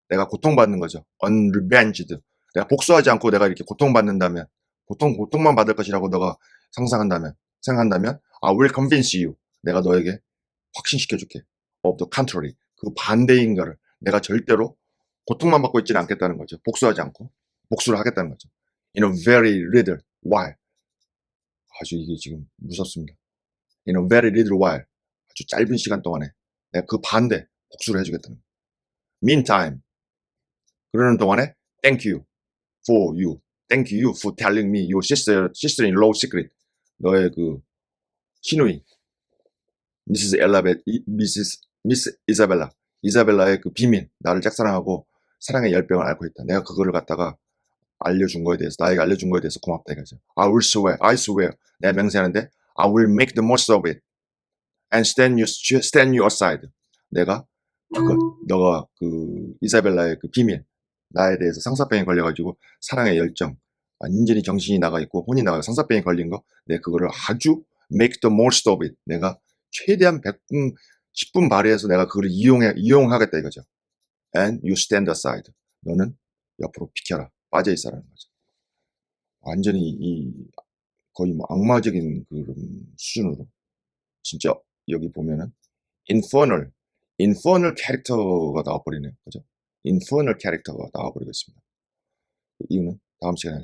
내가 고통받는 거죠. unrevenged, 내가 복수하지 않고 내가 이렇게 고통받는다면, 고통만 받을 것이라고 너가 생각한다면 I will convince you, 내가 너에게 확신시켜줄게. of the contrary, 그 반대인 거를 내가 절대로 고통만 받고 있지는 않겠다는 거죠. 복수하지 않고 복수를 하겠다는 거죠. In a very little while, 아주 이게 지금 무섭습니다. In a very little while, 아주 짧은 시간 동안에 내가 그 반대 복수를 해주겠다는 거예요. Meantime, 그러는 동안에 thank you for telling me your sister-in-law secret, 너의 그 시누이 미스 이사벨라의 그 비밀, 나를 짝사랑하고 사랑의 열병을 앓고 있다. 내가 그거를 갖다가 알려준 거에 대해서, 나에게 알려준 거에 대해서 고맙다 이거죠. I swear, 내가 맹세하는데 I will make the most of it and stand you aside. 내가 너가 그 이사벨라의 그 비밀, 나에 대해서 상사병에 걸려가지고 사랑의 열정, 완전히 정신이 나가 있고 혼이 나가고 상사병에 걸린 거, 내가 그거를 아주 make the most of it, 내가 최대한 100분, 10분 발휘해서 내가 그걸 이용하겠다 이거죠. And you stand aside, 너는 옆으로 비켜라, 빠져 있어라는 거죠. 완전히 거의 뭐 악마적인 그런 수준으로, 진짜 여기 보면은 infernal 캐릭터가 나와버리네요. 그죠? infernal 캐릭터가 나와버리고 있습니다. 이유는 다음 시간에 하겠습니다.